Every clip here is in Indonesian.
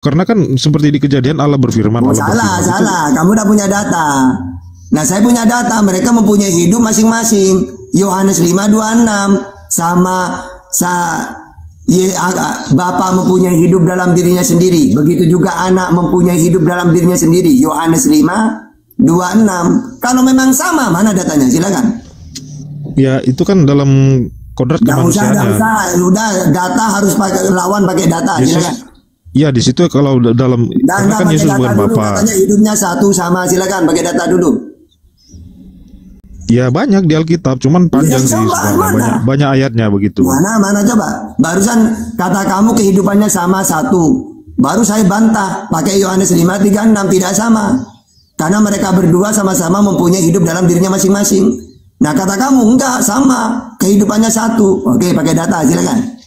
Karena kan seperti di Kejadian Allah berfirman. Oh, Allah salah, berfirman salah. Kamu udah punya data. Nah, saya punya data. Mereka mempunyai hidup masing-masing. Yohanes 5:26 sama Bapa mempunyai hidup dalam dirinya sendiri. Begitu juga anak mempunyai hidup dalam dirinya sendiri. Yohanes 5:26. Kalau memang sama, mana datanya? Silakan. Ya, itu kan dalam kodrat kemanusiaan. Udah data harus pakai data. Yesus, silakan. ya di situ kalau dalam karena kan Yesus bukan Bapa. Katanya hidupnya satu sama, silakan pakai data dulu. Ya banyak di Alkitab, cuman panjang sih, banyak ayatnya begitu. Mana coba? Barusan kata kamu kehidupannya sama satu. Baru saya bantah pakai Yohanes 5:36 tidak sama. Karena mereka berdua sama-sama mempunyai hidup dalam dirinya masing-masing. Nah kata kamu enggak sama, kehidupannya satu. Oke, pakai data silakan.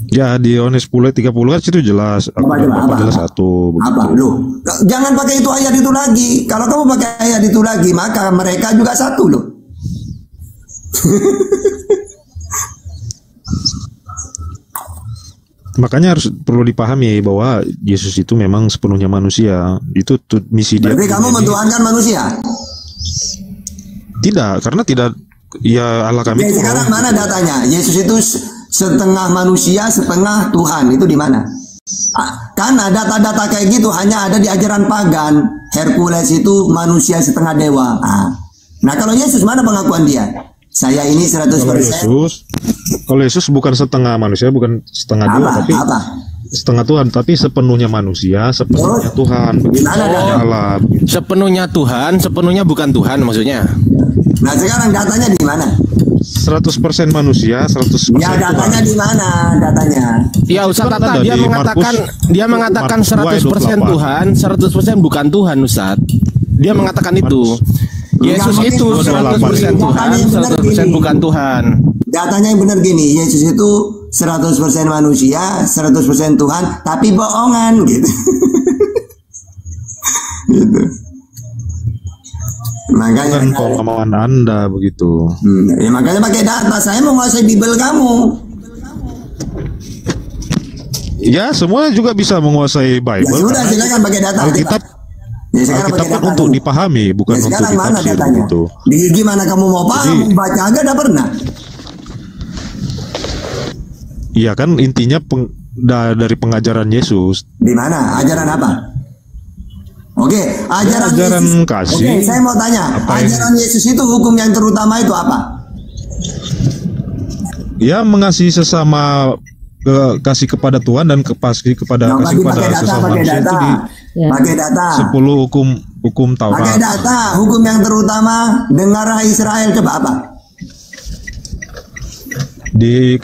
Ya di Yohanes 10:30 kan situ jelas. Apa jelas satu. Apa lu? Jangan pakai itu ayat itu lagi. Kalau kamu pakai ayat itu lagi, maka mereka juga satu loh. Makanya perlu dipahami bahwa Yesus itu memang sepenuhnya manusia. Itu misi dia. Berarti kamu mentuhankan manusia? Tidak, karena tidak. Ya Allah kami. Oke, sekarang mana datanya? Yesus itu setengah manusia, setengah Tuhan. Itu di mana? Karena data-data kayak gitu hanya ada di ajaran pagan. Hercules itu manusia setengah dewa. Nah kalau Yesus mana pengakuan dia? Saya ini 100%. Kalau Yesus bukan setengah manusia, bukan setengah dewa, tapi setengah Tuhan, tapi sepenuhnya manusia, sepenuhnya Tuhan. Begitu Allah. Sepenuhnya Tuhan, sepenuhnya bukan Tuhan maksudnya. Nah sekarang datanya di mana? 100% manusia, 100% ya datanya di mana datanya? Ya Ustaz Tata dia mengatakan 100% Tuhan, 100% bukan Tuhan Ustaz. Dia mengatakan itu. Yesus itu 100% Tuhan, 100% bukan Tuhan. Datanya yang benar gini, Yesus itu 100% manusia, 100% Tuhan, tapi bohongan gitu. Gitu. Makanya pemahaman Anda begitu. Ya makanya pakai data. Saya mau menguasai Bible kamu. Ya semua juga bisa menguasai Bible. Ya sudah silakan pakai data. Alkitab kan untuk dipahami, bukan untuk ditafsir begitu. Gimana kamu mau paham? Baca aja udah pernah. Iya kan intinya dari pengajaran Yesus. Di mana? Ajaran apa? Oke, ajaran Yesus. Kasih. Oke, saya mau tanya, ajaran Yesus itu hukum yang terutama itu apa? Ya mengasihi sesama, kasih kepada Tuhan dan kasih kepada sesama manusia itu pakai data. 10 hukum Taurat. Pakai data, hukum yang terutama dengar Israel coba apa?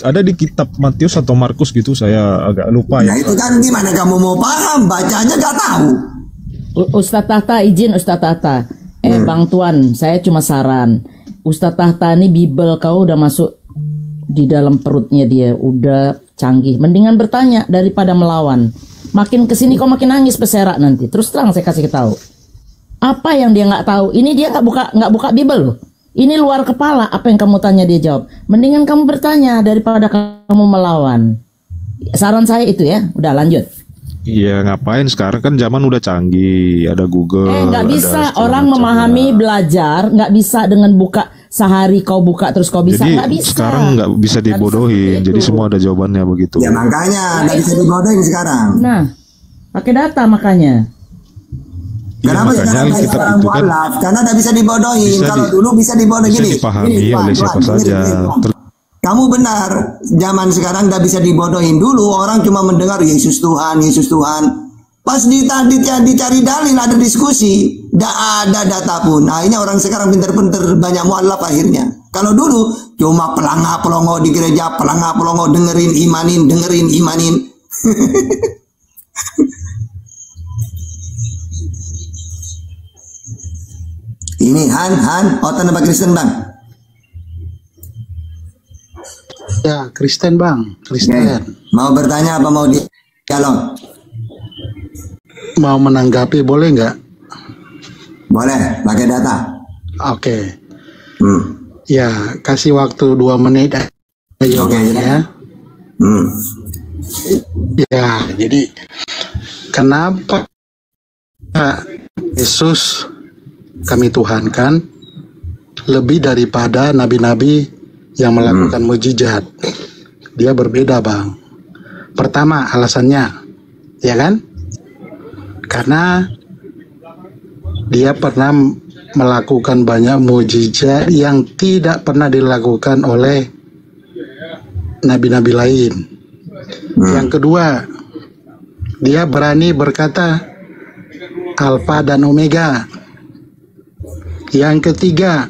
Ada di kitab Matius atau Markus gitu, saya agak lupa ya. Nah itu kan gimana kamu mau paham, bacanya gak tahu. Ustadz Tahta, izin Ustadz Tahta. Bang Tuan, saya cuma saran. Ustadz Tahta ini Bible kau udah masuk di dalam perutnya dia, udah canggih. Mendingan bertanya daripada melawan. Makin kesini kau makin nangis beserak nanti. Terus terang saya kasih tahu. Apa yang dia nggak tahu? Ini dia nggak buka Bible loh. Ini luar kepala. Apa yang kamu tanya dia jawab. Mendingan kamu bertanya daripada kamu melawan. Saran saya itu ya. Udah lanjut. Iya ngapain sekarang kan zaman udah canggih, ada Google. Nggak bisa orang memahami belajar, nggak bisa dengan buka sehari kau buka terus kau bisa. Jadi nggak bisa. Sekarang nggak bisa dibodohin, jadi semua ada jawabannya begitu. Ya makanya nggak bisa dibodohin sekarang. Nah pakai data makanya. Kenapa ya? Karena kita itu kan karena nggak bisa dibodohin. Kalau dulu bisa dibodohin bisa gini. Dipahami oleh siapa saja. Kamu benar, zaman sekarang nggak bisa dibodohin. Dulu orang cuma mendengar Yesus Tuhan, Yesus Tuhan. Pas dicari dalil, ada diskusi, nggak ada data pun. Akhirnya orang sekarang pinter-pinter, banyak mualaf akhirnya. Kalau dulu cuma pelangga-pelongo di gereja, pelangga-pelongo dengerin imanin. Ini Han, otak nama Kristen bang. Ya, Kristen bang, Kristen. Mau bertanya apa mau dialog? Mau menanggapi boleh nggak? Boleh, pakai data. Oke. Ya, kasih waktu 2 menit. Ayo, Oke, ya. Ya, jadi kenapa Yesus kami tuhankan lebih daripada nabi-nabi yang melakukan mujizat? Dia berbeda, Bang. Pertama, alasannya, ya kan? Karena dia pernah melakukan banyak mujizat yang tidak pernah dilakukan oleh nabi-nabi lain. Yang kedua, dia berani berkata Alfa dan Omega. Yang ketiga,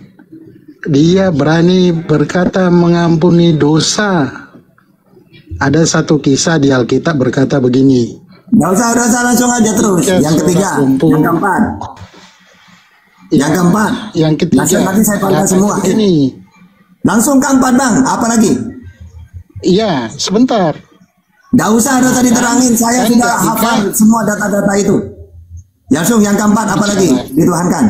dia berani berkata mengampuni dosa. Ada satu kisah di Alkitab berkata begini. Nggak usah, langsung aja terus. Yang ketiga, yang keempat. Yang keempat. Yang ketiga. Langsung nanti saya pantau semua. Ini. Langsung keempat, Bang. Apa lagi? Iya, sebentar. Nggak usah ada tadi terangin. Saya sudah hafal semua data-data itu. Langsung yang keempat, apa lagi? Dituhankan.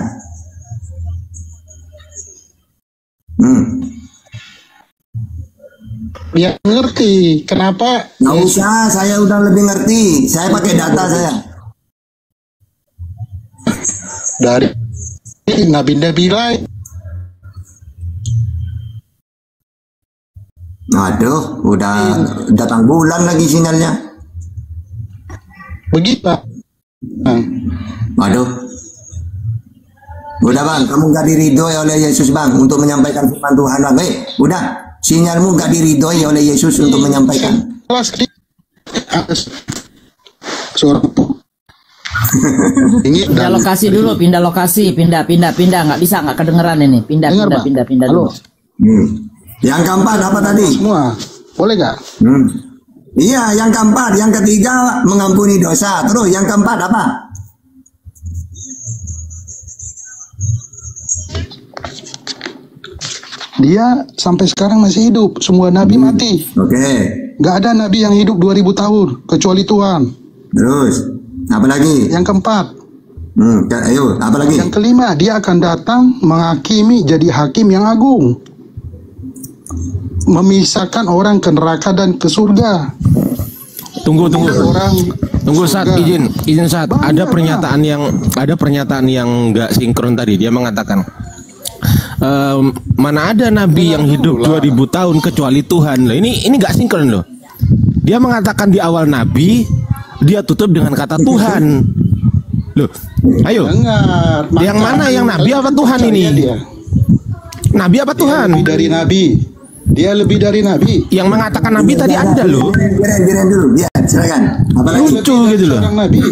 Dia ngerti kenapa. Nggak usah, saya udah lebih ngerti. Saya pakai data saya. Dari nabi-nabi lain. Aduh, udah datang bulan lagi sinyalnya. Begitu. Waduh. Udah Bang, kamu nggak diridhoi oleh Yesus Bang untuk menyampaikan firman Tuhan Bang. Udah, sinyalmu nggak diridhoi oleh Yesus untuk menyampaikan. Pindah lokasi dulu, pindah nggak bisa, nggak kedengeran ini. Pindah dulu. Yang keempat apa tadi? Semua, boleh gak? Iya, yang keempat, yang ketiga mengampuni dosa. Terus yang keempat apa? Dia sampai sekarang masih hidup. Semua nabi mati. Oke. Gak ada nabi yang hidup 2000 tahun kecuali Tuhan. Terus apa lagi? Yang keempat. Ayo, apa lagi? Yang kelima, dia akan datang menghakimi, jadi hakim yang agung, memisahkan orang ke neraka dan ke surga. Tunggu saat izin saat ada pernyataan yang nggak sinkron tadi. Dia mengatakan mana ada nabi yang hidup 2000 tahun kecuali Tuhan. Loh, ini nggak sinkron loh. Dia mengatakan di awal nabi, dia tutup dengan kata Tuhan. Loh, ayo. Dengar, yang mana yang nabi apa Tuhan ini? Nabi apa Tuhan? Lebih dari nabi. Dia lebih dari nabi. Yang mengatakan nabi tadi ada loh. Biarin dulu, biar silakan. Lucu gitu loh. Nabi.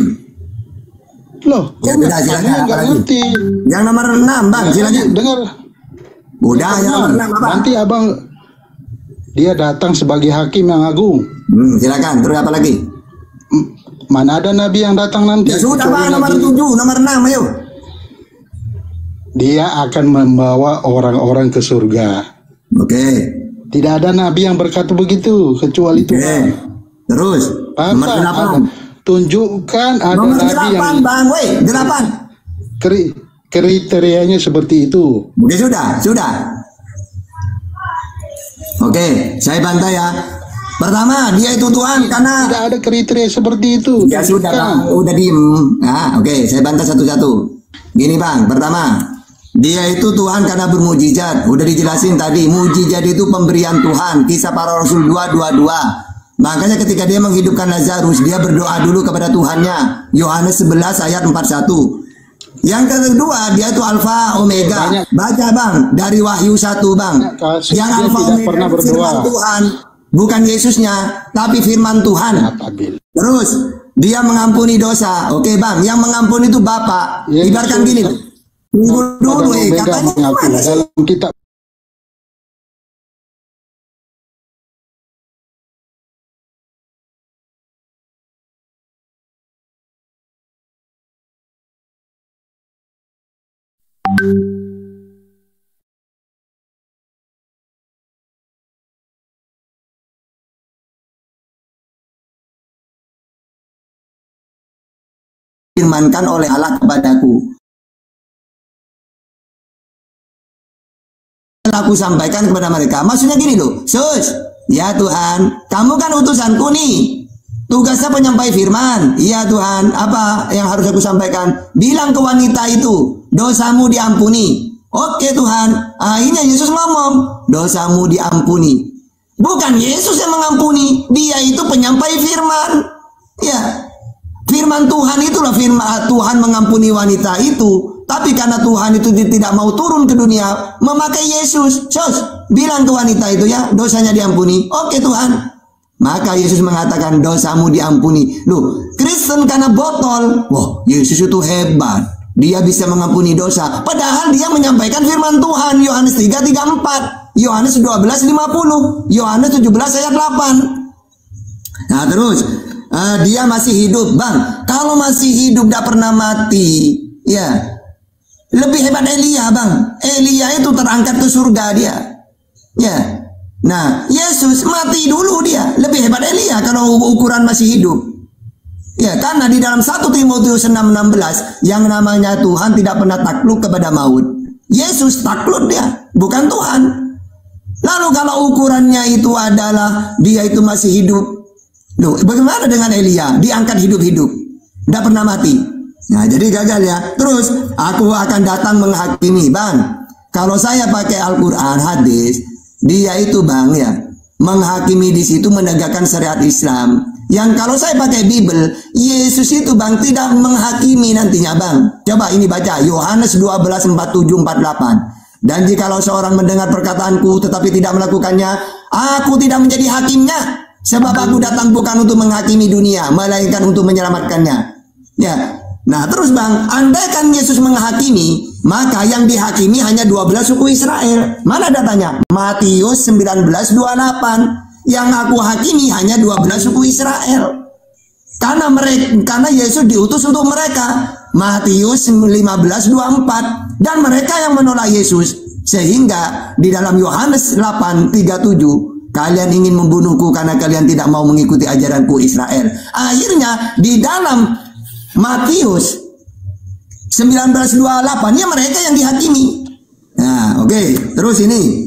Loh, Ya, udah, silakan. nggak ngerti. Yang nomor 6 Bang, silakan. Dengar. Udah, yang nomor 6 apa? Nanti abang, dia datang sebagai hakim yang agung. Silakan, terus apa lagi? Mana ada nabi yang datang nanti? Ya sudah kecuali Bang, nomor nabi. 7, nomor 6, ayo. Dia akan membawa orang-orang ke surga. Oke. Tidak ada nabi yang berkata begitu kecuali Tuhan. Terus nomor 8. Tunjukkan ada Nomor nabi 8 yang Bang, woi, 8. kriterianya seperti itu. Oke, sudah. Oke, saya bantai ya. Pertama, dia itu Tuhan karena Tidak ada kriteria seperti itu. ya sudah Bang, Tunjukkan. udah diem. Nah, oke, saya bantah satu-satu. Gini Bang, pertama, dia itu Tuhan karena bermujizat. Udah dijelasin tadi, mujizat itu pemberian Tuhan. Kisah para Rasul 2:22. Makanya ketika dia menghidupkan Lazarus, dia berdoa dulu kepada Tuhannya. Yohanes 11 ayat 41. Yang kedua, dia itu Alfa Omega. Baca Bang, dari Wahyu 1 Bang. Kasus Yang dia Alfa tidak Omega pernah berdoa. firman Tuhan. Bukan Yesusnya, tapi firman Tuhan. Terus, dia mengampuni dosa. Oke Bang, yang mengampuni itu Bapak. Ya, Ibaratkan gini. Tunggu dulu, katanya gimana sih? dalam kitab Firmankan oleh Allah kepadaku. Aku sampaikan kepada mereka. Maksudnya gini loh, Sus, ya Tuhan, kamu kan utusanku nih. Tugasnya penyampai firman. Iya Tuhan, apa yang harus aku sampaikan? Bilang ke wanita itu, dosamu diampuni. Oke Tuhan, akhirnya Yesus ngomong, dosamu diampuni. Bukan Yesus yang mengampuni, dia itu penyampai firman. Ya, firman Tuhan itulah firman Tuhan mengampuni wanita itu. Tapi karena Tuhan itu tidak mau turun ke dunia, memakai Yesus. Bilang ke wanita itu ya, dosanya diampuni. Oke Tuhan. Maka Yesus mengatakan dosamu diampuni. Loh, Kristen karena botol. Wah, Yesus itu hebat. Dia bisa mengampuni dosa. Padahal dia menyampaikan firman Tuhan. Yohanes 3:34. Yohanes 12:50. Yohanes 17 ayat 8. Nah terus, dia masih hidup. Bang, kalau masih hidup tidak pernah mati. Ya, lebih hebat Elia bang. Elia itu terangkat ke surga dia. Ya. Nah, Yesus mati dulu dia. Lebih hebat Elia kalau ukuran masih hidup. Ya, karena di dalam 1 Timotius 6:16 yang namanya Tuhan tidak pernah takluk kepada maut. Yesus takluk dia, bukan Tuhan. Lalu kalau ukurannya itu adalah dia itu masih hidup. Loh, bagaimana dengan Elia? Diangkat hidup-hidup. Tidak pernah mati. Nah, jadi gagal ya. Terus, aku akan datang menghakimi. Bang, kalau saya pakai Al-Quran, hadis, dia itu bang ya menghakimi di situ menegakkan syariat Islam. Yang kalau saya pakai Bible, Yesus itu bang tidak menghakimi nantinya bang. Coba ini baca Yohanes 12:47-48. Dan jikalau seorang mendengar perkataanku tetapi tidak melakukannya, aku tidak menjadi hakimnya. Sebab aku datang bukan untuk menghakimi dunia, melainkan untuk menyelamatkannya. Ya. Nah terus bang, andaikan Yesus menghakimi, maka yang dihakimi hanya 12 suku Israel. Mana datanya? Matius 19:28. Yang aku hakimi hanya 12 suku Israel. Karena Yesus diutus untuk mereka. Matius 15:24. Dan mereka yang menolak Yesus. Sehingga di dalam Yohanes 8:37, kalian ingin membunuhku karena kalian tidak mau mengikuti ajaranku Israel. Akhirnya di dalam Matius 19:28 ya mereka yang dihakimi. Nah, oke. Terus ini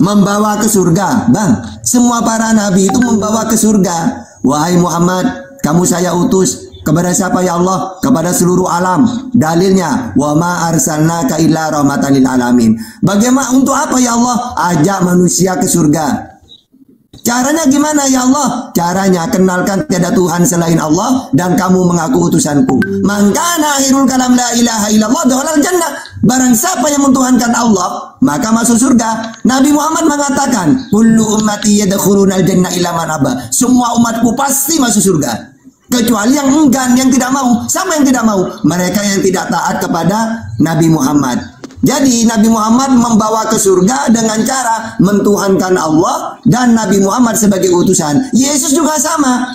membawa ke surga, bang. Semua para nabi itu membawa ke surga. Wahai Muhammad, kamu saya utus kepada siapa ya Allah? Kepada seluruh alam. Dalilnya, wa ma arsalnaka illa rahmatan lil alamin. Bagaimana untuk apa ya Allah? Ajak manusia ke surga. Caranya gimana ya Allah? Caranya kenalkan tiada Tuhan selain Allah dan kamu mengaku utusanku. Mangkana akhirul kalam la ilaha illallah dakhalal jannah. Barang siapa yang mentuhankan Allah, maka masuk surga. Nabi Muhammad mengatakan, kullu ummati yadkhulunal jannah illa man aba. Semua umatku pasti masuk surga. Kecuali yang enggan, yang tidak mau. Siapa yang tidak mau? Mereka yang tidak taat kepada Nabi Muhammad. Jadi Nabi Muhammad membawa ke surga dengan cara mentuhankan Allah dan Nabi Muhammad sebagai utusan. Yesus juga sama.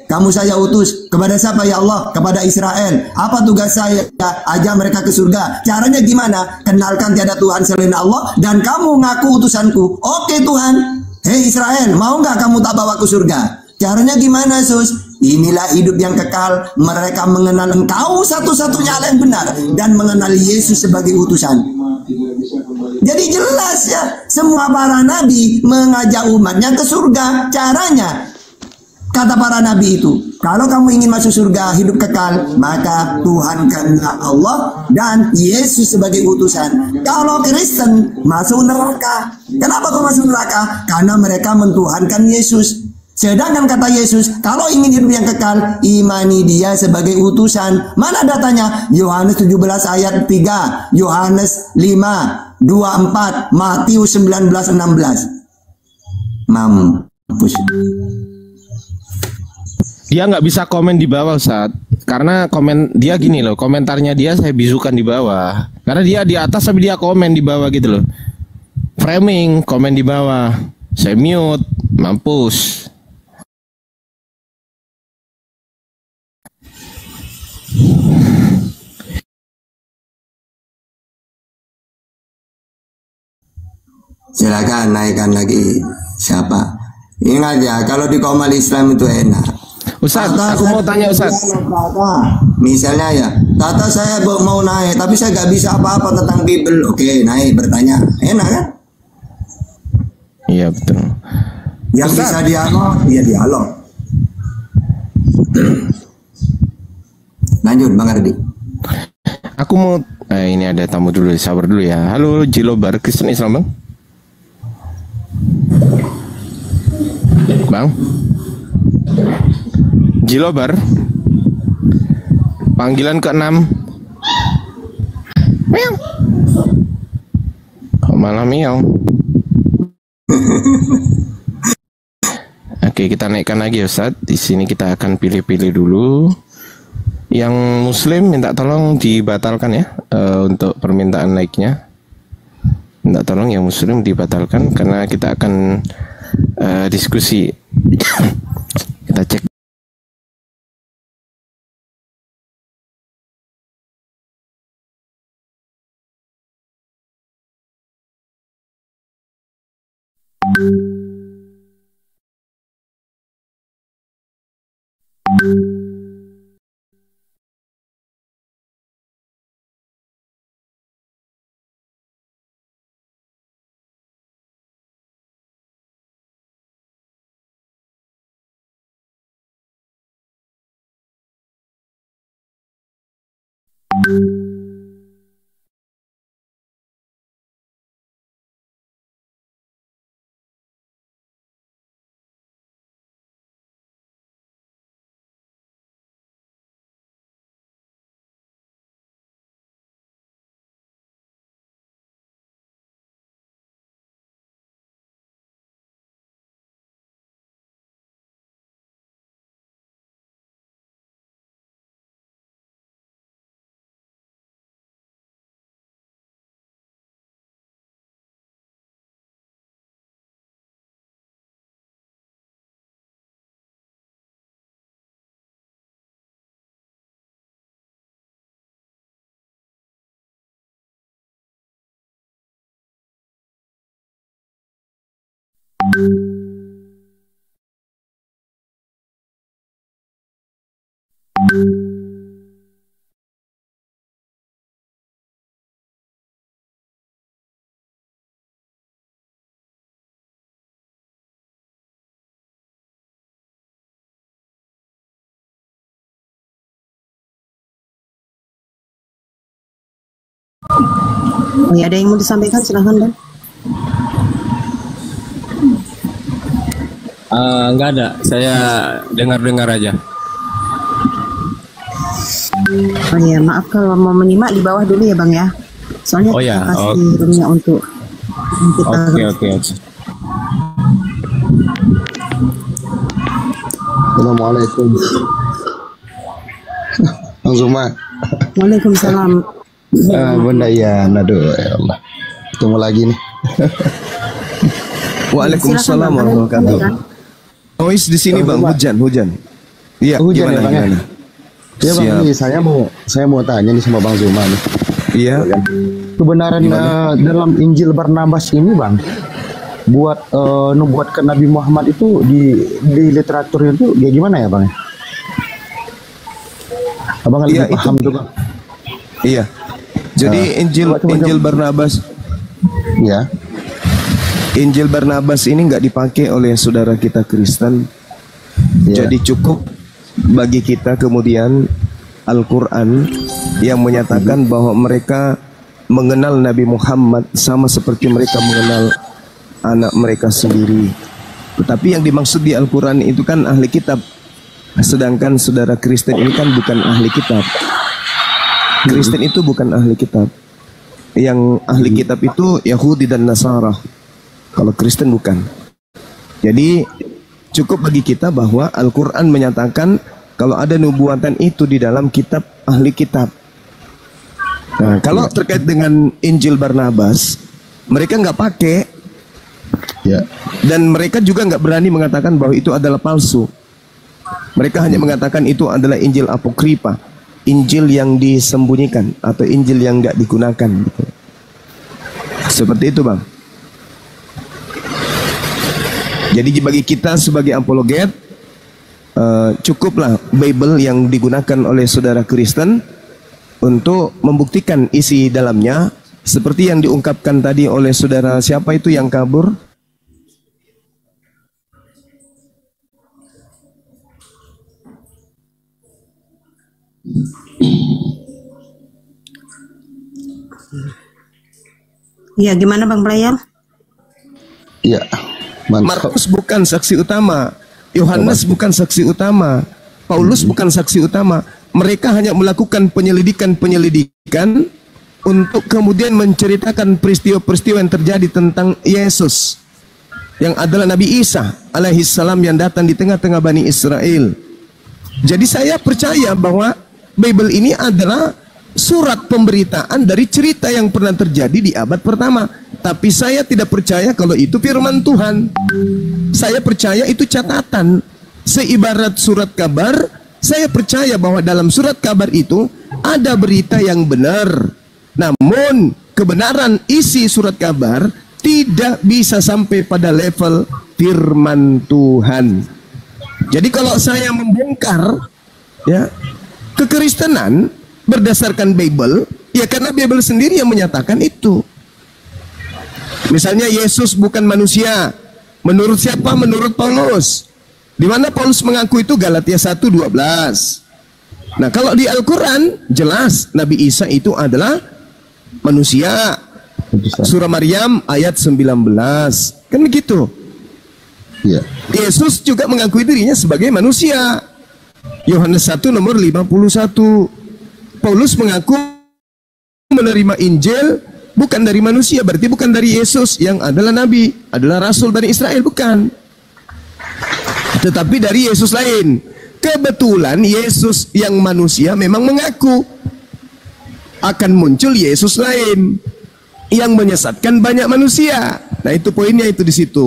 Kamu saya utus kepada siapa ya Allah? Kepada Israel. Apa tugas saya? Ajak mereka ke surga. Caranya gimana? Kenalkan tiada Tuhan selain Allah dan kamu ngaku utusanku. Oke Tuhan. Hei Israel, mau nggak kamu tak bawa ke surga? Caranya gimana Sus? Inilah hidup yang kekal. Mereka mengenal Engkau satu-satunya Allah yang benar dan mengenal Yesus sebagai utusan. Jadi jelas ya, semua para nabi mengajak umatnya ke surga. Caranya, kata para nabi itu, kalau kamu ingin masuk surga hidup kekal, maka tuhankanlah Allah dan Yesus sebagai utusan. Kalau Kristen masuk neraka. Kenapa kau masuk neraka? Karena mereka mentuhankan Yesus. Sedangkan kata Yesus, kalau ingin hidup yang kekal, imani dia sebagai utusan. Mana datanya? Yohanes 17 ayat 3, Yohanes 5:24, Matius 19:16. Mampus. Dia nggak bisa komen di bawah saat, karena komen dia gini loh, komentarnya dia saya bisukan di bawah. Karena dia di atas tapi dia komen di bawah gitu loh. Framing, komen di bawah. Saya mute, mampus. Silakan naikkan lagi siapa. Ingat ya, kalau di Komal Islam itu enak. Ustaz, aku mau tanya Ustaz. Misalnya ya, Tata saya mau naik, tapi saya gak bisa apa-apa tentang Bible. Oke, naik bertanya, enak kan? Iya betul. Yang Ustaz bisa dialog, ya dialog. Lanjut Bang Ardi. Aku mau ini ada tamu dulu, sabar dulu ya. Halo Jilobar, Kristen Islam Bang. Bang Jilobar, panggilan ke-6. Meow. Kok malah meow? Oke, kita naikkan lagi Ustadz. Di sini kita akan pilih-pilih dulu. Yang Muslim minta tolong dibatalkan ya, untuk permintaan naiknya. Minta tolong yang Muslim dibatalkan karena kita akan diskusi. Kita cek. Oh ya, ada yang mau disampaikan, silahkan Bang. Enggak ada, saya dengar-dengar aja. Oh ya, maaf kalau mau menyimak di bawah dulu ya Bang ya. Soalnya Oh ya, kita kasih roomnya untuk kita. Oke. Assalamualaikum. Bang Zuma. Waalaikumsalam. Bunda ya, aduh ya Allah. Ketemu lagi nih. Waalaikumsalam warahmatullahi wabarakatuh. Oh, di sini Bang, hujan. Iya, hujan gimana, ya Bang? gimana? Ya Bang, ini saya mau tanya nih sama Bang Zuma nih. Iya. Kebenaran dalam Injil Barnabas ini Bang, buat nubuat ke Nabi Muhammad itu di literaturnya itu kayak gimana ya Bang? Abang lebih paham tuh Bang. Iya. Jadi Injil Barnabas. Ya. Injil Barnabas ini nggak dipakai oleh saudara kita Kristen. Jadi cukup bagi kita kemudian Al-Quran yang menyatakan bahwa mereka mengenal Nabi Muhammad sama seperti mereka mengenal anak mereka sendiri. Tetapi yang dimaksud di Al-Quran itu kan ahli kitab. Sedangkan saudara Kristen ini kan bukan ahli kitab. Kristen itu bukan ahli kitab. Yang ahli kitab itu Yahudi dan Nasara. Kalau Kristen bukan. Jadi cukup bagi kita bahwa Al-Quran menyatakan kalau ada nubuatan itu di dalam kitab ahli kitab. Nah, kalau terkait dengan Injil Barnabas, mereka nggak pakai. Ya. Dan mereka juga nggak berani mengatakan bahwa itu adalah palsu. Mereka hanya mengatakan itu adalah Injil apokripa, Injil yang disembunyikan atau Injil yang nggak digunakan. Gitu. Seperti itu Bang. Jadi bagi kita sebagai apologet, cukuplah Bible yang digunakan oleh saudara Kristen untuk membuktikan isi dalamnya, seperti yang diungkapkan tadi oleh saudara siapa itu yang kabur. Iya, gimana Bang Pelayan? Iya. Markus bukan saksi utama, Yohanes bukan saksi utama, Paulus bukan saksi utama. Mereka hanya melakukan penyelidikan untuk kemudian menceritakan peristiwa-peristiwa yang terjadi tentang Yesus, yang adalah Nabi Isa alaihissalam yang datang di tengah-tengah Bani Israel. Jadi saya percaya bahwa Bible ini adalah surat pemberitaan dari cerita yang pernah terjadi di abad pertama. Tapi saya tidak percaya kalau itu firman Tuhan. Saya percaya itu catatan. Seibarat surat kabar, saya percaya bahwa dalam surat kabar itu ada berita yang benar. Namun kebenaran isi surat kabar tidak bisa sampai pada level firman Tuhan. Jadi kalau saya membongkar ya kekristenan berdasarkan Bible, ya karena Bible sendiri yang menyatakan itu. Misalnya Yesus bukan manusia. Menurut siapa? Menurut Paulus. Di mana Paulus mengaku itu? Galatia 1:12. Nah, kalau di Al-Qur'an jelas Nabi Isa itu adalah manusia. Surah Maryam ayat 19. Kan begitu? Ya. Yesus juga mengakui dirinya sebagai manusia. Yohanes 1 nomor 51. Paulus mengaku menerima Injil bukan dari manusia, berarti bukan dari Yesus yang adalah nabi, adalah rasul Bani Israel, bukan. Tetapi dari Yesus lain. Kebetulan Yesus yang manusia memang mengaku akan muncul Yesus lain yang menyesatkan banyak manusia. Nah, itu poinnya itu di situ.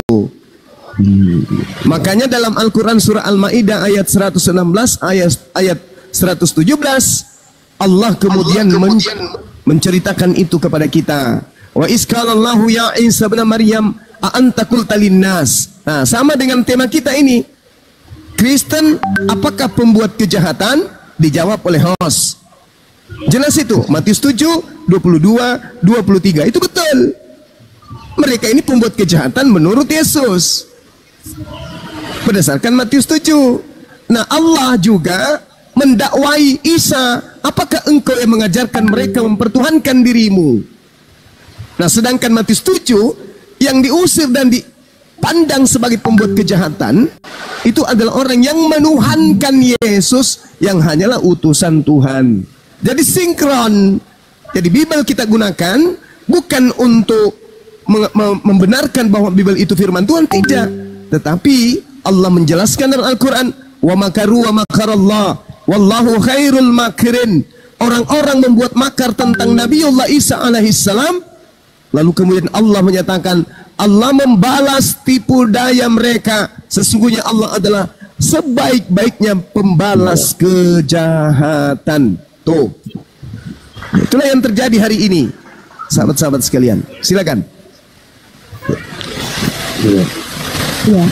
Makanya dalam Al-Qur'an surah Al-Maidah ayat 116 ayat 117 Allah kemudian menceritakan itu kepada kita. Wa isqalallahu ya Isa bin Maryam a anta qulta linnas. Nah, sama dengan tema kita ini. Kristen apakah pembuat kejahatan? Dijawab oleh host. Jelas itu, Matius 7, 22, 23. Itu betul. Mereka ini pembuat kejahatan menurut Yesus. Berdasarkan Matius 7. Nah, Allah juga mendakwai Isa, apakah engkau yang mengajarkan mereka mempertuhankan dirimu? Nah, sedangkan Matius 7 yang diusir dan dipandang sebagai pembuat kejahatan itu adalah orang yang menuhankan Yesus yang hanyalah utusan Tuhan. Jadi sinkron. Jadi Bible kita gunakan bukan untuk membenarkan bahwa Bible itu firman Tuhan, tidak. Tetapi Allah menjelaskan dalam Al-Quran, wa makaru wa makarallah wallahu khairul makirin. Orang-orang membuat makar tentang Nabiullah Isa alaihissalam, lalu kemudian Allah menyatakan Allah membalas tipu daya mereka. Sesungguhnya Allah adalah sebaik-baiknya pembalas kejahatan. Tuh, itulah yang terjadi hari ini, sahabat-sahabat sekalian. Silakan. Iya,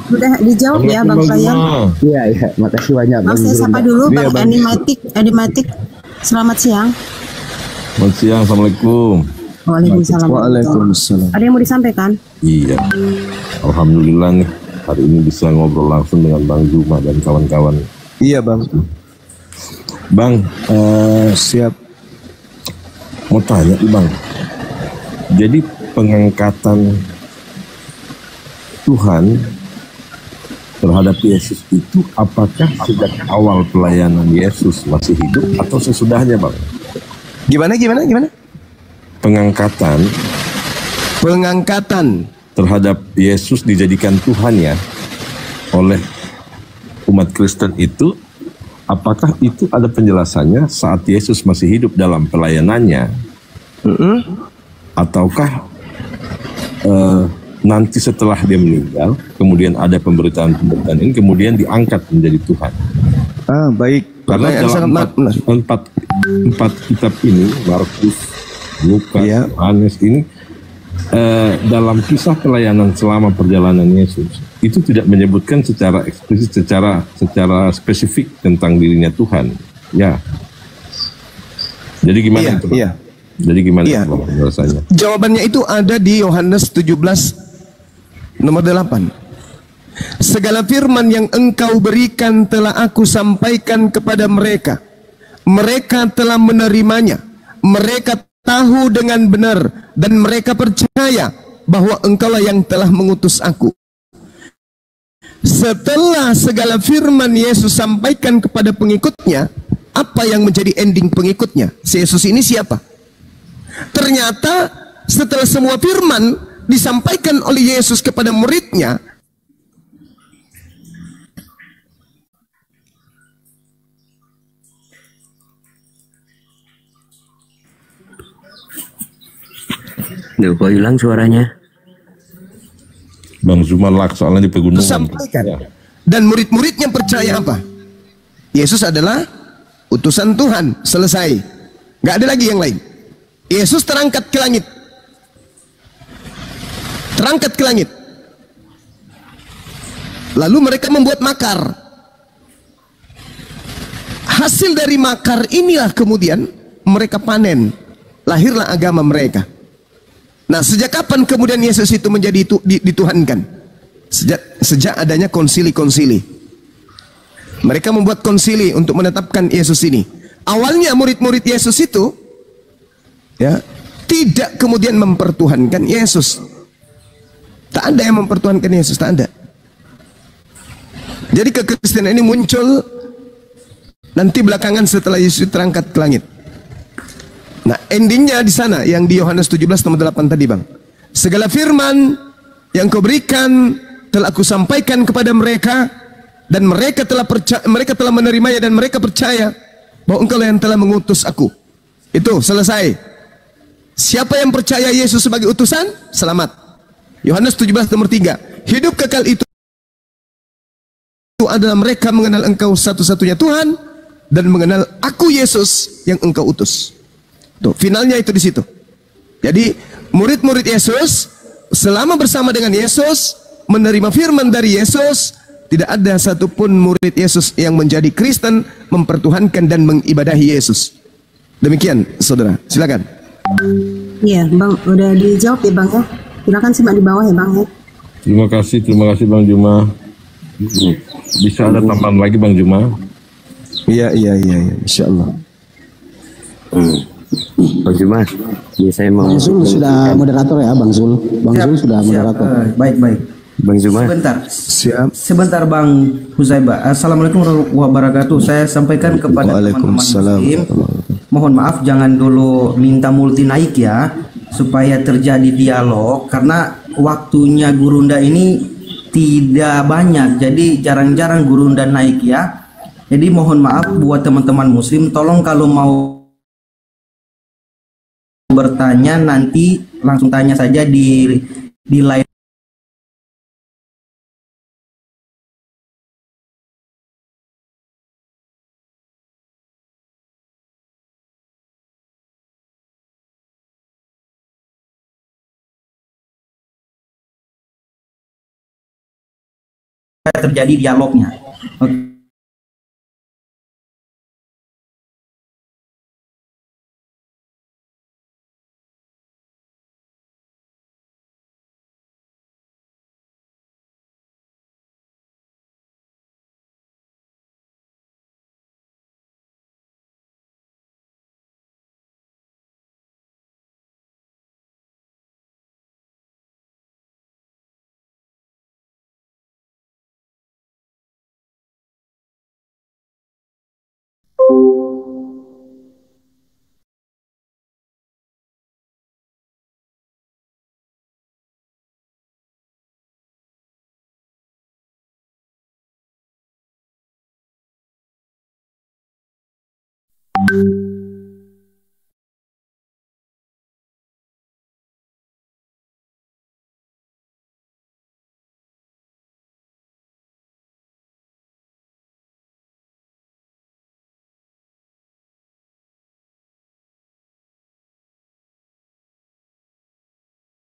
sudah dijawab ya Bang Pelayan. Iya, makasih banyak. Bang, saya sapa dulu Bang Animatik. Selamat siang. Selamat siang, Assalamualaikum. Waalaikumsalam. Waalaikumsalam. Ada yang mau disampaikan? Iya, alhamdulillah nih hari ini bisa ngobrol langsung dengan Bang Juma dan kawan-kawan. Iya Bang. Bang, siap. Mau tanya nih Bang. Jadi pengangkatan Tuhan terhadap Yesus itu apakah sejak awal pelayanan Yesus masih hidup atau sesudahnya Bang? Gimana? Pengangkatan terhadap Yesus dijadikan Tuhan ya oleh umat Kristen itu, apakah itu ada penjelasannya saat Yesus masih hidup dalam pelayanannya? Ataukah nanti setelah dia meninggal, kemudian ada pemberitaan ini, kemudian diangkat menjadi Tuhan? Baik. Karena dalam empat kitab ini, Markus, Lukas, Yohanes ini, dalam kisah pelayanan selama perjalanan Yesus, itu tidak menyebutkan secara eksplisit, secara spesifik tentang dirinya Tuhan. Ya. Jadi gimana itu? Iya. Jadi gimana penjelasannya? Jawabannya itu ada di Yohanes 17 nomor 8. Segala firman yang engkau berikan telah aku sampaikan kepada mereka. mereka telah menerimanya, mereka tahu dengan benar, dan mereka percaya bahwa engkaulah yang telah mengutus aku. Setelah segala firman Yesus sampaikan kepada pengikutnya, apa yang menjadi ending pengikutnya? Si Yesus ini siapa? Ternyata setelah semua firman disampaikan oleh Yesus kepada muridnya, Nggak kok hilang suaranya. Bang Zuma lak soalnya di pegunungan. Sampaikan. Dan murid-muridnya percaya apa? Yesus adalah utusan Tuhan. Selesai. Nggak ada lagi yang lain. Yesus terangkat ke langit. Terangkat ke langit. Lalu mereka membuat makar. Hasil dari makar inilah kemudian mereka panen. Lahirlah agama mereka. Nah, sejak kapan kemudian Yesus itu menjadi dituhankan? Sejak adanya konsili-konsili. Mereka membuat konsili untuk menetapkan Yesus ini. Awalnya murid-murid Yesus itu ya tidak kemudian mempertuhankan Yesus. Tak ada yang mempertuhankan Yesus, tak ada. Jadi kekristenan ini muncul nanti belakangan setelah Yesus terangkat ke langit. Nah, endingnya di sana yang di Yohanes 17:8 tadi, Bang. Segala firman yang kau berikan telah aku sampaikan kepada mereka, dan mereka telah percaya, mereka telah menerimanya, dan mereka percaya bahwa engkau yang telah mengutus aku. Itu selesai. Siapa yang percaya Yesus sebagai utusan, selamat. Yohanes 17:3. Hidup kekal itu adalah mereka mengenal engkau satu-satunya Tuhan dan mengenal aku Yesus yang engkau utus. Tuh, finalnya itu di situ. Jadi murid-murid Yesus selama bersama dengan Yesus, menerima firman dari Yesus, tidak ada satupun murid Yesus yang menjadi Kristen, mempertuhankan dan mengibadahi Yesus. Demikian, saudara. Silakan. Iya, Bang, udah dijawab ya, Bang ya. Silakan simak di bawah ya, Bang ya. Terima kasih Bang Juma. Bisa ada tambahan lagi Bang Juma? Iya, insya Allah. Bang Juma, ya saya mau. Bang Zul sudah moderator ya, Bang Zul. Bang Zul sudah moderator. Baik. Bang Juma. Sebentar Bang Huzaibah. Assalamualaikum warahmatullahi wabarakatuh. Saya sampaikan kepada teman-teman Muslim. Mohon maaf, jangan dulu minta multi naik ya, supaya terjadi dialog, karena waktunya Gurunda ini tidak banyak, jadi jarang-jarang Gurunda naik ya. Jadi mohon maaf buat teman-teman Muslim, tolong kalau mau bertanya nanti langsung tanya saja di live. Terjadi dialognya. Oke.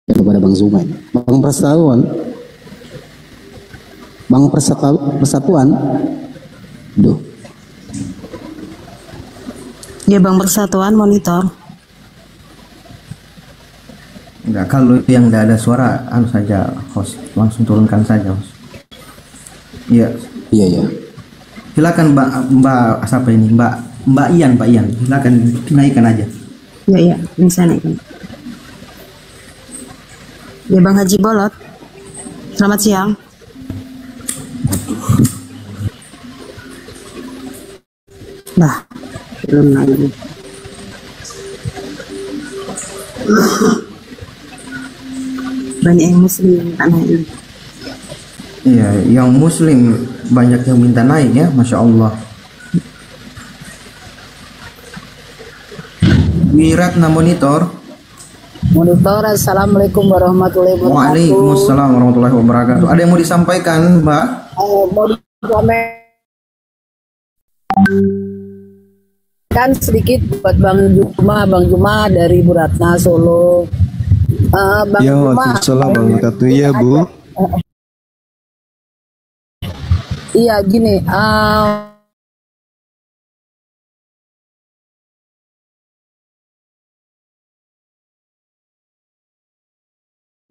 Kepada Bang Zuma, Bang Persatuan, duh. Ya, Bang Persatuan monitor. Enggak, kalau yang tidak ada suara, anu saja host, langsung turunkan saja host. Iya. Iya. Silakan Mbak siapa ini? Mbak Mbak Ian, Pak Ian, silakan naikkan aja. Ya, bisa naikkan. Ya, Bang Haji Bolot. Selamat siang. Nah, belum lagi. Banyak yang muslim yang minta naik. Iya, yang muslim banyak yang minta naik ya, Masya Allah. Wiratna Monitor. Assalamualaikum warahmatullahi wabarakatuh. Waalaikumsalam warahmatullahi wabarakatuh. Ada yang mau disampaikan, Mbak? Mau kan sedikit buat Bang Juma dari Bu Ratna Solo. Bang ya, Juma. Waalaikumsalam warahmatullahi wabarakatuh. Iya, Bu. Iya, gini.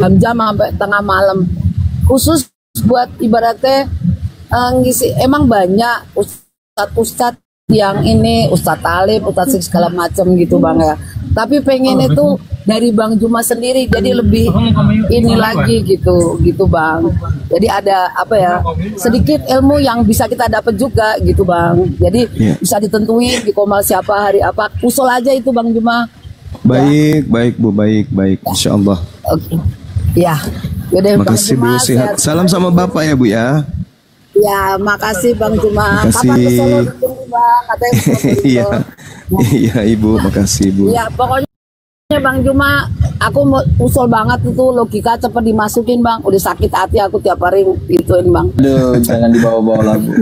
Jam sampai tengah malam khusus buat ibaratnya ngisi. Emang banyak ustadz yang ini Ustadz Talib, Ustadz segala macam gitu Bang ya, tapi pengen itu dari Bang Juma sendiri, jadi lebih ini lagi gitu Bang. Jadi ada apa ya, sedikit ilmu yang bisa kita dapat juga gitu Bang. Jadi bisa ditentuin di komal siapa hari apa, usul aja itu Bang Juma. Baik, baik Bu, baik, Insya Allah. Oke. Ya, yaudah, makasih Bu, sehat. Salam sama Bapak ya Bu ya. Ya, makasih Bang Juma. Makasih. Kapan ke Solo dulu, Bang? Katanya Iya, iya Ibu, makasih Bu. Ya, pokoknya Bang Juma, aku mau usul banget itu logika cepet dimasukin Bang. Udah sakit hati aku tiap hari gituin Bang. Aduh, jangan dibawa-bawa lagu.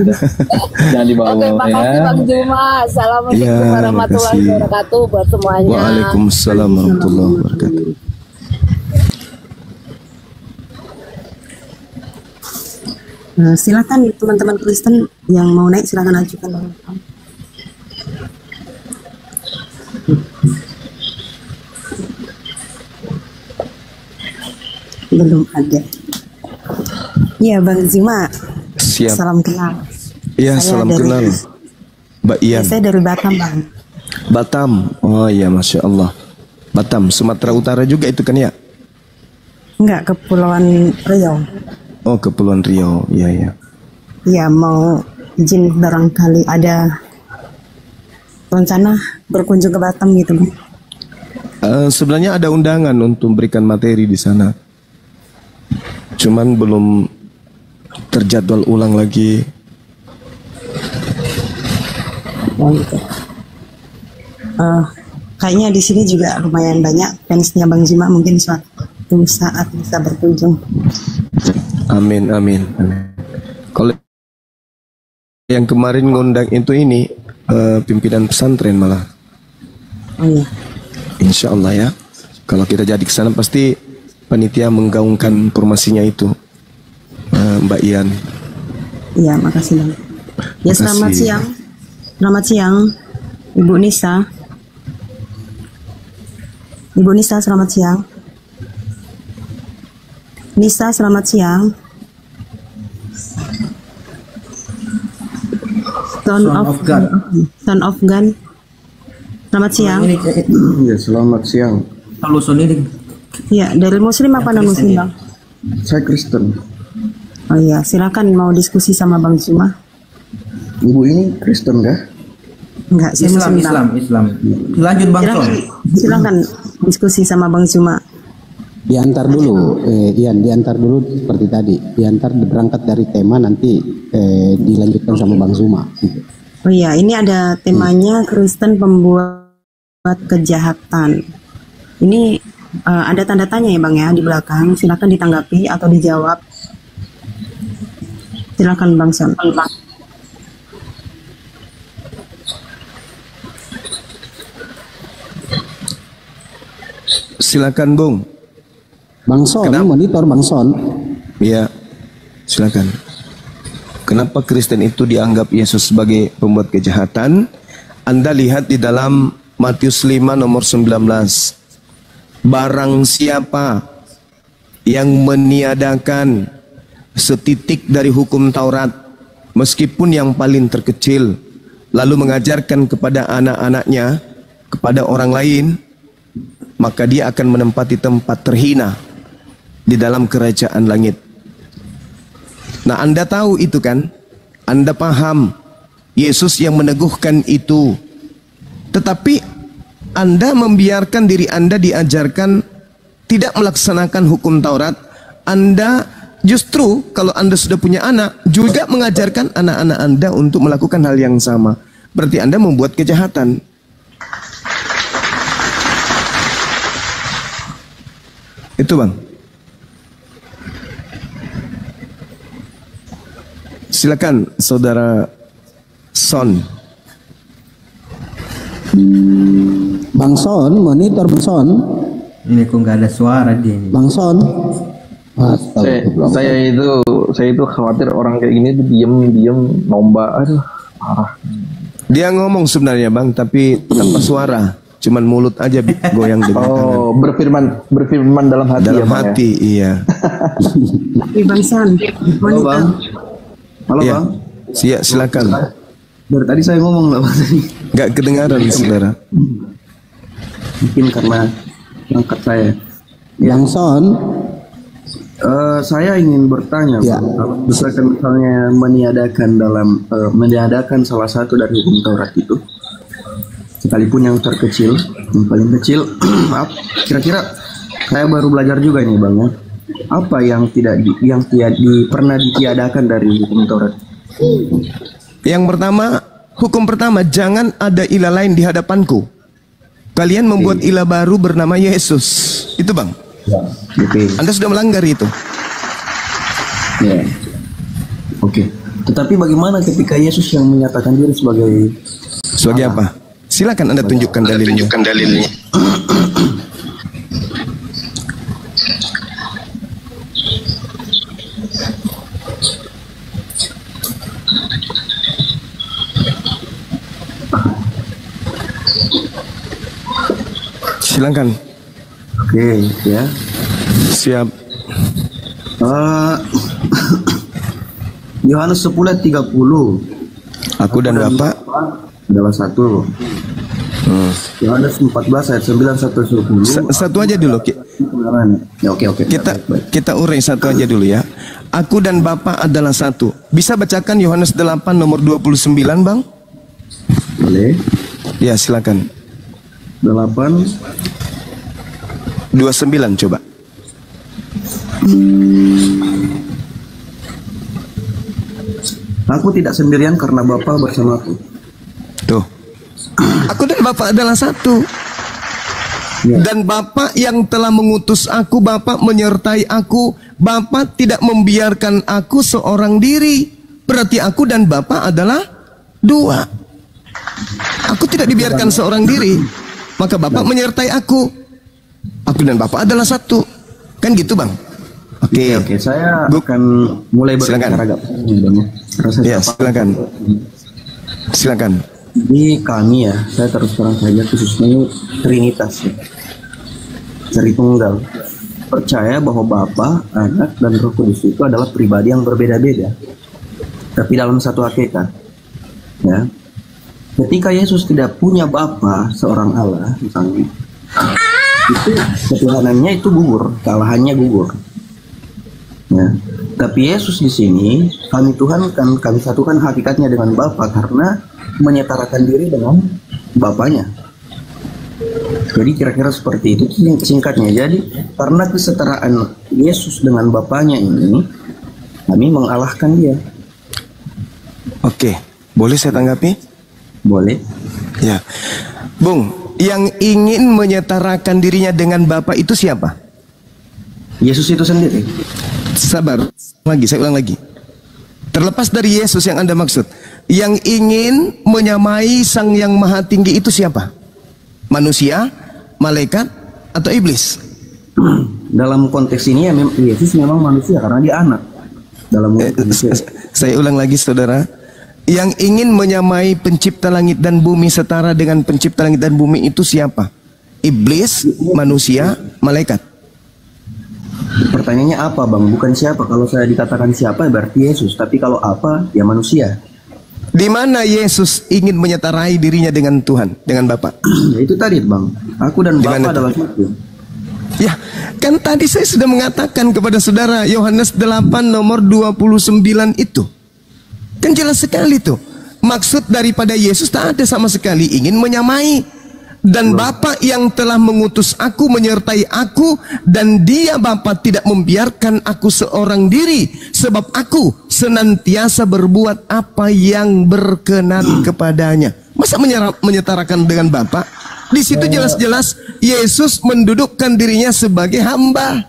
Jangan dibawa-bawa. Oke, makasih Bang Juma. Assalamualaikum warahmatullahi wabarakatuh buat semuanya. Waalaikumsalam warahmatullahi wabarakatuh. Silakan teman-teman Kristen yang mau naik, silakan ajukan. Belum ada. Iya Bang Zima. Siap. Salam kenal. Iya, salam kenal. Mbak Ian. Saya dari Batam Bang. Batam. Oh iya, Masya Allah. Batam, Sumatera Utara juga itu kan ya? Enggak, Kepulauan Riau. Oh, Kepulauan Riau, iya ya. Ya, mau izin barangkali ada rencana berkunjung ke Batam gitu Bang. Sebenarnya ada undangan untuk memberikan materi di sana. Cuman belum terjadwal ulang lagi. Oh gitu. Kayaknya di sini juga lumayan banyak fansnya Bang Juma, mungkin suatu saat bisa berkunjung. Amin, amin, amin. Kalau yang kemarin ngundang itu ini pimpinan pesantren malah. Oh iya. Insya Allah ya. Kalau kita jadi ke sana pasti panitia menggaungkan informasinya itu, Mbak Ian. Iya, makasih Bang. Ya, selamat siang. Selamat siang, Ibu Nisa. Ibu Nisa, selamat siang. Nisa, selamat siang. Son of God. Son of God. Selamat siang. Ya, selamat siang. Halo Soniring. Ya, dari Muslim apa non Muslim Bang? Saya Kristen. Oh iya, silakan mau diskusi sama Bang Juma. Ibu ini Kristen kah? Enggak, saya Islam. Lanjut Bang Son. Silakan diskusi sama Bang Juma. Diantar dulu, Ian, diantar dulu seperti tadi. Diantar berangkat dari tema, nanti dilanjutkan sama Bang Zuma. Oh iya, ini ada temanya Kristen pembuat kejahatan. Ini ada tanda tanya ya Bang ya di belakang. Silakan ditanggapi atau dijawab. Silakan Bang Son. Silakan Bung. Bang Son, monitor Bang Son. Iya, silakan. Kenapa Kristen itu dianggap Yesus sebagai pembuat kejahatan? Anda lihat di dalam Matius 5 nomor 19. Barang siapa yang meniadakan setitik dari hukum Taurat, meskipun yang paling terkecil, lalu mengajarkan kepada anak-anaknya, kepada orang lain, maka dia akan menempati tempat terhina di dalam kerajaan langit. Nah, Anda tahu itu kan? Anda paham Yesus yang meneguhkan itu. Tetapi Anda membiarkan diri Anda diajarkan tidak melaksanakan hukum Taurat. Anda justru kalau Anda sudah punya anak juga mengajarkan anak-anak Anda untuk melakukan hal yang sama. Berarti Anda membuat kejahatan. Itu Bang. Silakan Saudara Son. Bang Son, monitor Bang Son. Ini kok nggak ada suara dia. Bang Son. Saya itu khawatir orang kayak gini tuh diem nomba, aduh parah. Dia ngomong sebenarnya Bang, tapi tanpa suara, cuman mulut aja goyang dengan tangan. Oh, berfirman dalam hati. Dalam ya, Bang, hati, ya? iya. Bang Son, Halo Bang. Halo Ya. Bang. Silakan. Dari tadi saya ngomong lah Bang. Nggak kedengaran saudara. Mungkin karena angkat saya. Bang Son. Saya ingin bertanya, Ya. kalau misalnya meniadakan salah satu dari hukum Taurat itu, sekalipun yang terkecil, yang paling kecil, maaf, kira-kira saya baru belajar juga ini Bang ya, apa yang pernah ditiadakan dari hukum Taurat? Yang pertama, hukum pertama, jangan ada ilah lain di hadapanku. Kalian membuat ilah baru bernama Yesus. Itu Bang. Ya. Anda sudah melanggar itu. Ya. Oke. Tetapi bagaimana ketika Yesus yang menyatakan diri sebagai apa? Silakan Anda tunjukkan dalilnya. Silakan. Oke, ya. Siap. Yohanes 10:30. Aku dan Bapa adalah satu. Yohanes 14 ayat 9 sampai 10. Satu aja dulu. Ya, oke. Kita urai satu aja dulu ya. Aku dan Bapa adalah satu. Bisa bacakan Yohanes 8 nomor 29, Bang? Boleh. Ya, silakan. 8 29 coba. Aku tidak sendirian karena Bapa bersamaku. Tuh. Aku dan Bapa adalah satu. Ya. Dan Bapa yang telah mengutus aku, Bapa menyertai aku. Bapa tidak membiarkan aku seorang diri. Berarti aku dan Bapa adalah dua. Aku tidak dibiarkan seorang diri. Maka Bapa menyertai aku. Aku dan Bapa adalah satu. Kan gitu Bang? Oke. Saya akan mulai berbicara agak ya, silakan. Di kami ya, saya terus terang saja khususnya Trinitas ya. Tritunggal. Percaya bahwa Bapa, Anak, dan Roh Kudus itu adalah pribadi yang berbeda-beda. Tapi dalam satu hakikat. Ya. Ketika Yesus tidak punya Bapa, seorang Allah misalnya, itu ketuhanannya itu gugur, kealahannya gugur. Ya. Tapi Yesus di sini kami satukan hakikatnya dengan Bapa karena menyetarakan diri dengan Bapanya. Jadi kira-kira seperti itu singkatnya. Jadi karena kesetaraan Yesus dengan Bapanya ini, kami mengalahkan dia. Oke, boleh saya tanggapi? Boleh. Ya, Bung, yang ingin menyetarakan dirinya dengan Bapa itu siapa? Yesus itu sendiri. Sabar, saya ulang lagi. Terlepas dari Yesus yang Anda maksud, yang ingin menyamai Sang Yang Maha Tinggi itu siapa? Manusia, malaikat, atau iblis? Dalam konteks ini ya Yesus memang manusia karena dia anak. Saya ulang lagi saudara. Yang ingin menyamai pencipta langit dan bumi setara dengan pencipta langit dan bumi itu siapa? Iblis, manusia, malaikat? Pertanyaannya apa Bang? Bukan siapa. Kalau saya dikatakan siapa berarti Yesus. Tapi kalau apa ya manusia. Di mana Yesus ingin menyetarai dirinya dengan Tuhan, dengan Bapa? Ya, itu tadi Bang, aku dan Bapa adalah satu. Ya, kan tadi saya sudah mengatakan kepada saudara, Yohanes 8 nomor 29 itu. Kan jelas sekali tuh. Maksud daripada Yesus tak ada sama sekali ingin menyamai. Dan Bapa yang telah mengutus aku menyertai aku, dan dia Bapa tidak membiarkan aku seorang diri, sebab aku senantiasa berbuat apa yang berkenan kepadanya. Masa menyetarakan dengan Bapa? Di situ jelas-jelas Yesus mendudukkan dirinya sebagai hamba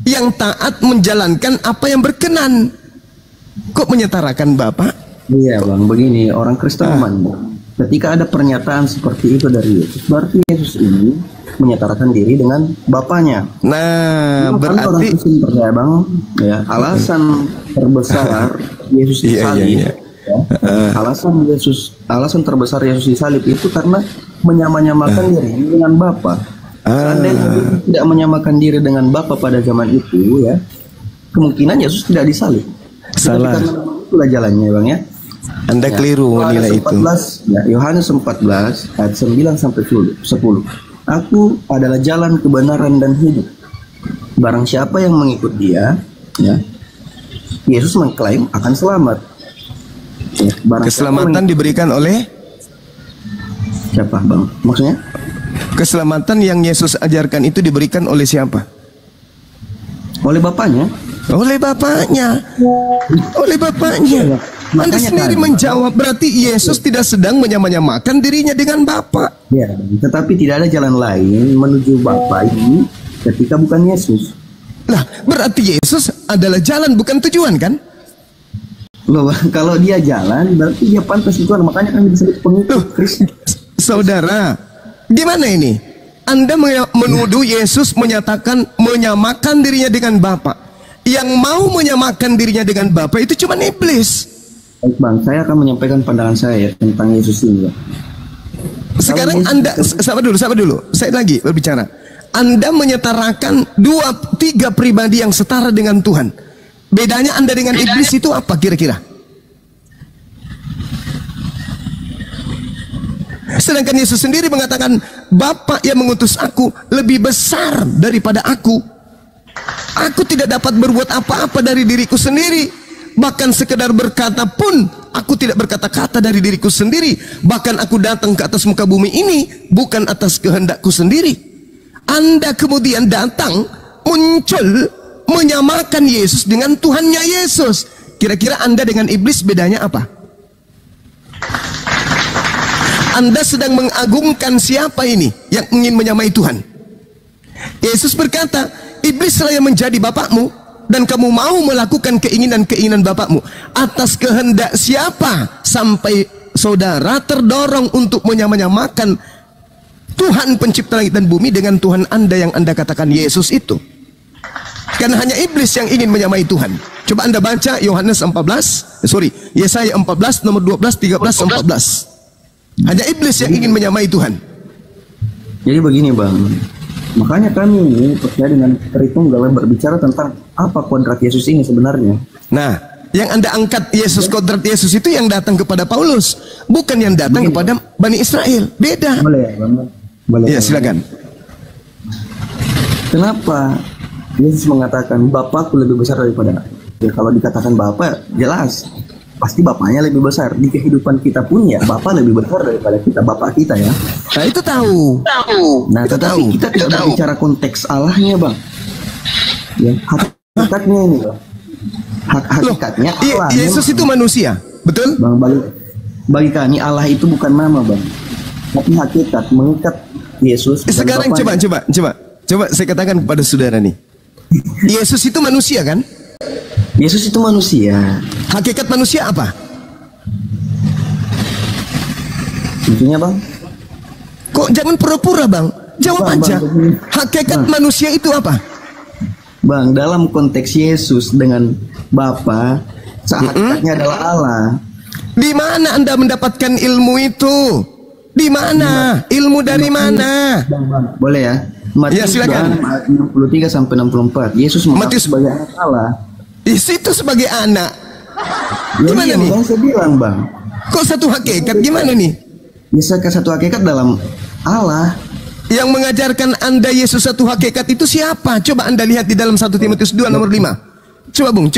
yang taat menjalankan apa yang berkenan. Kok menyetarakan Bapa? Iya Bang, begini, orang Kristen memandang ketika ada pernyataan seperti itu dari Yesus, berarti Yesus ini menyetarakan diri dengan Bapaknya. Nah, berarti orang Kristen percaya Bang, ya, alasan terbesar Yesus disalib, alasan terbesar Yesus disalib itu karena menyamakan diri dengan Bapa. Seandainya tidak menyamakan diri dengan Bapa pada zaman itu, ya, kemungkinan Yesus tidak disalib. Salah. Karena itulah jalannya Bang ya. Anda keliru menilai itu. Ya, Yohanes 14 ayat 9 sampai 10. Aku adalah jalan, kebenaran dan hidup. Barang siapa yang mengikut dia, ya, Yesus mengklaim akan selamat. Ya, keselamatan diberikan oleh siapa Bang? Maksudnya? Keselamatan yang Yesus ajarkan itu diberikan oleh siapa? Oleh Bapaknya. Oleh Bapaknya. Oleh Bapaknya. Anda sendiri menjawab, berarti Yesus tidak sedang menyamakan dirinya dengan Bapa. Ya, tetapi tidak ada jalan lain menuju Bapa ini ketika bukan Yesus. Lah, berarti Yesus adalah jalan bukan tujuan kan? Loh, kalau dia jalan berarti dia pantas tujuan, makanya kan disebut pengikut Kristus. Saudara, gimana ini? Anda menuduh Yesus menyatakan menyamakan dirinya dengan Bapa. Yang mau menyamakan dirinya dengan Bapa itu cuma iblis. Baik Bang, saya akan menyampaikan pandangan saya ya, tentang Yesus ini. Ya. Sekarang Anda, sabar dulu, saya lagi berbicara. Anda menyetarakan 2-3 pribadi yang setara dengan Tuhan. Bedanya Anda dengan iblis itu apa kira-kira? Sedangkan Yesus sendiri mengatakan, Bapa yang mengutus aku lebih besar daripada aku. Aku tidak dapat berbuat apa-apa dari diriku sendiri. Bahkan sekedar berkata pun aku tidak berkata-kata dari diriku sendiri. Bahkan aku datang ke atas muka bumi ini bukan atas kehendakku sendiri. Anda kemudian datang muncul menyamakan Yesus dengan Tuhannya Yesus. Kira-kira Anda dengan iblis bedanya apa? Anda sedang mengagungkan siapa ini yang ingin menyamai Tuhan? Yesus berkata, iblislah yang menjadi bapakmu, dan kamu mau melakukan keinginan-keinginan bapakmu. Atas kehendak siapa sampai saudara terdorong untuk menyamakan Tuhan pencipta langit dan bumi dengan Tuhan Anda yang Anda katakan Yesus itu? Karena hanya iblis yang ingin menyamai Tuhan. Coba Anda baca Yesaya 14 nomor 12, 13, 14. Hanya iblis yang ingin menyamai Tuhan. Jadi begini Bang, makanya kami percaya dengan Tritunggal berbicara tentang apa kodrat Yesus ini sebenarnya. Nah, yang Anda angkat Yesus, kodrat Yesus itu yang datang kepada Paulus, bukan yang datang kepada Bani Israel. Beda. Boleh, boleh. Ya, silakan. Kenapa Yesus mengatakan Bapakku lebih besar daripada aku? Ya, kalau dikatakan Bapa, jelas pasti Bapaknya lebih besar. Di kehidupan kita pun ya Bapa lebih besar daripada kita, Bapak kita ya. Nah, itu tahu. Nah, tetapi kita tidak berbicara konteks Allahnya Bang. Ya, hakikatnya ini Bang. Hakikatnya Allah. Yesus itu manusia, betul? Bang, bagi kami Allah itu bukan nama Bang, tapi hakikat, mengikat Yesus. Sekarang coba saya katakan kepada saudara nih. Yesus itu manusia kan? Yesus itu manusia. Hakikat manusia apa? Intinya Bang, kok jangan pura-pura Bang, jawab aja. Hakikat manusia itu apa? Bang, dalam konteks Yesus dengan Bapa, hakikatnya adalah Allah. Di mana Anda mendapatkan ilmu itu? Di mana? Ilmu dari mana? Bang, boleh ya? Matius silakan. 63 sampai 64. Yesus mengaku sebagai anak Allah. Di situ sebagai anak. Gimana nih? Saya bilang, Bang. Kok satu hakikat gimana nih? Bisa ke satu hakikat dalam Allah. Yang mengajarkan Anda Yesus satu hakikat itu siapa? Coba Anda lihat di dalam 1 Timotius 2 nomor 5. Coba Bung.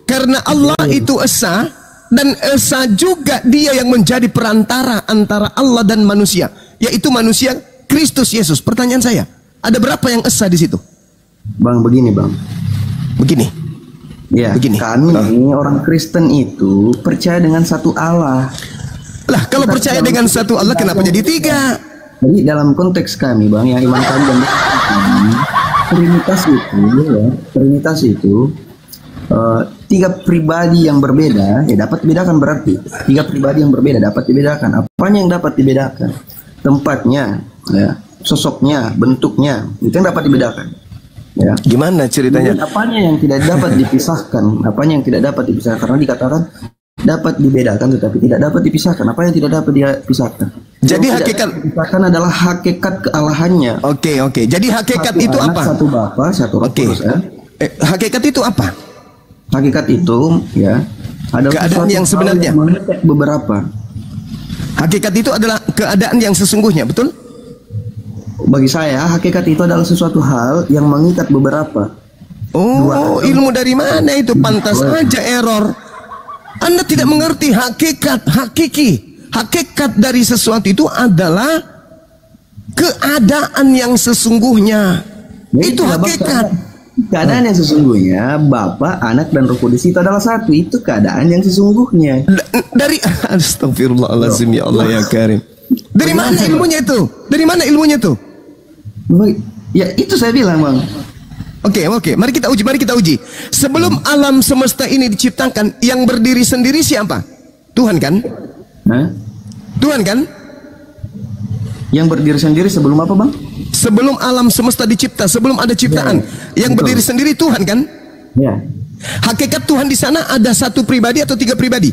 Karena Allah itu esa, dan esa juga dia yang menjadi perantara antara Allah dan manusia, yaitu manusia Kristus Yesus. Pertanyaan saya, ada berapa yang esa di situ? Bang, begini Bang. Begini. Ya, begini. Kami orang Kristen itu percaya dengan satu Allah. Lah, kalau percaya dengan satu Allah, kenapa jadi 3? Jadi dalam konteks kami, Bang, yang iman kami dan Trinitas itu 3 pribadi yang berbeda ya dapat dibedakan, berarti 3 pribadi yang berbeda dapat dibedakan. Apanya yang dapat dibedakan? Tempatnya, ya, sosoknya, bentuknya, itu yang dapat dibedakan. Ya. Gimana ceritanya? Dan apanya yang tidak dapat dipisahkan? Apanya yang tidak dapat dipisahkan? Karena dikatakan dapat dibedakan tetapi tidak dapat dipisahkan. Apa yang tidak dapat dipisahkan? Jadi yang hakikat dipisahkan adalah hakikat kealahannya. Oke. Jadi hakikat satu itu anak, apa? Satu Bapa, satu Roh Kudus, ya. Hakikat itu apa? Hakikat itu ya adalah keadaan yang sebenarnya. Beberapa. Hakikat itu adalah keadaan yang sesungguhnya, betul? Bagi saya hakikat itu adalah sesuatu hal yang mengikat beberapa. Oh, ilmu dari mana itu? Pantas aja error. Anda tidak mengerti hakikat, hakiki. Hakikat dari sesuatu itu adalah keadaan yang sesungguhnya. Ya, itu hakikat. Keadaan yang sesungguhnya Bapa, Anak dan Roh Kudus itu adalah satu. Itu keadaan yang sesungguhnya. Dari astagfirullahaladzim, ya Allah ya Karim. Dari mana ilmunya itu? Dari mana ilmunya itu? Ya itu saya bilang, Bang. Oke. Mari kita uji. Sebelum alam semesta ini diciptakan, yang berdiri sendiri siapa? Tuhan kan? Tuhan kan? Yang berdiri sendiri sebelum apa, Bang? Sebelum alam semesta dicipta, sebelum ada ciptaan, yang berdiri sendiri Tuhan kan? Ya. Hakikat Tuhan di sana ada 1 pribadi atau 3 pribadi?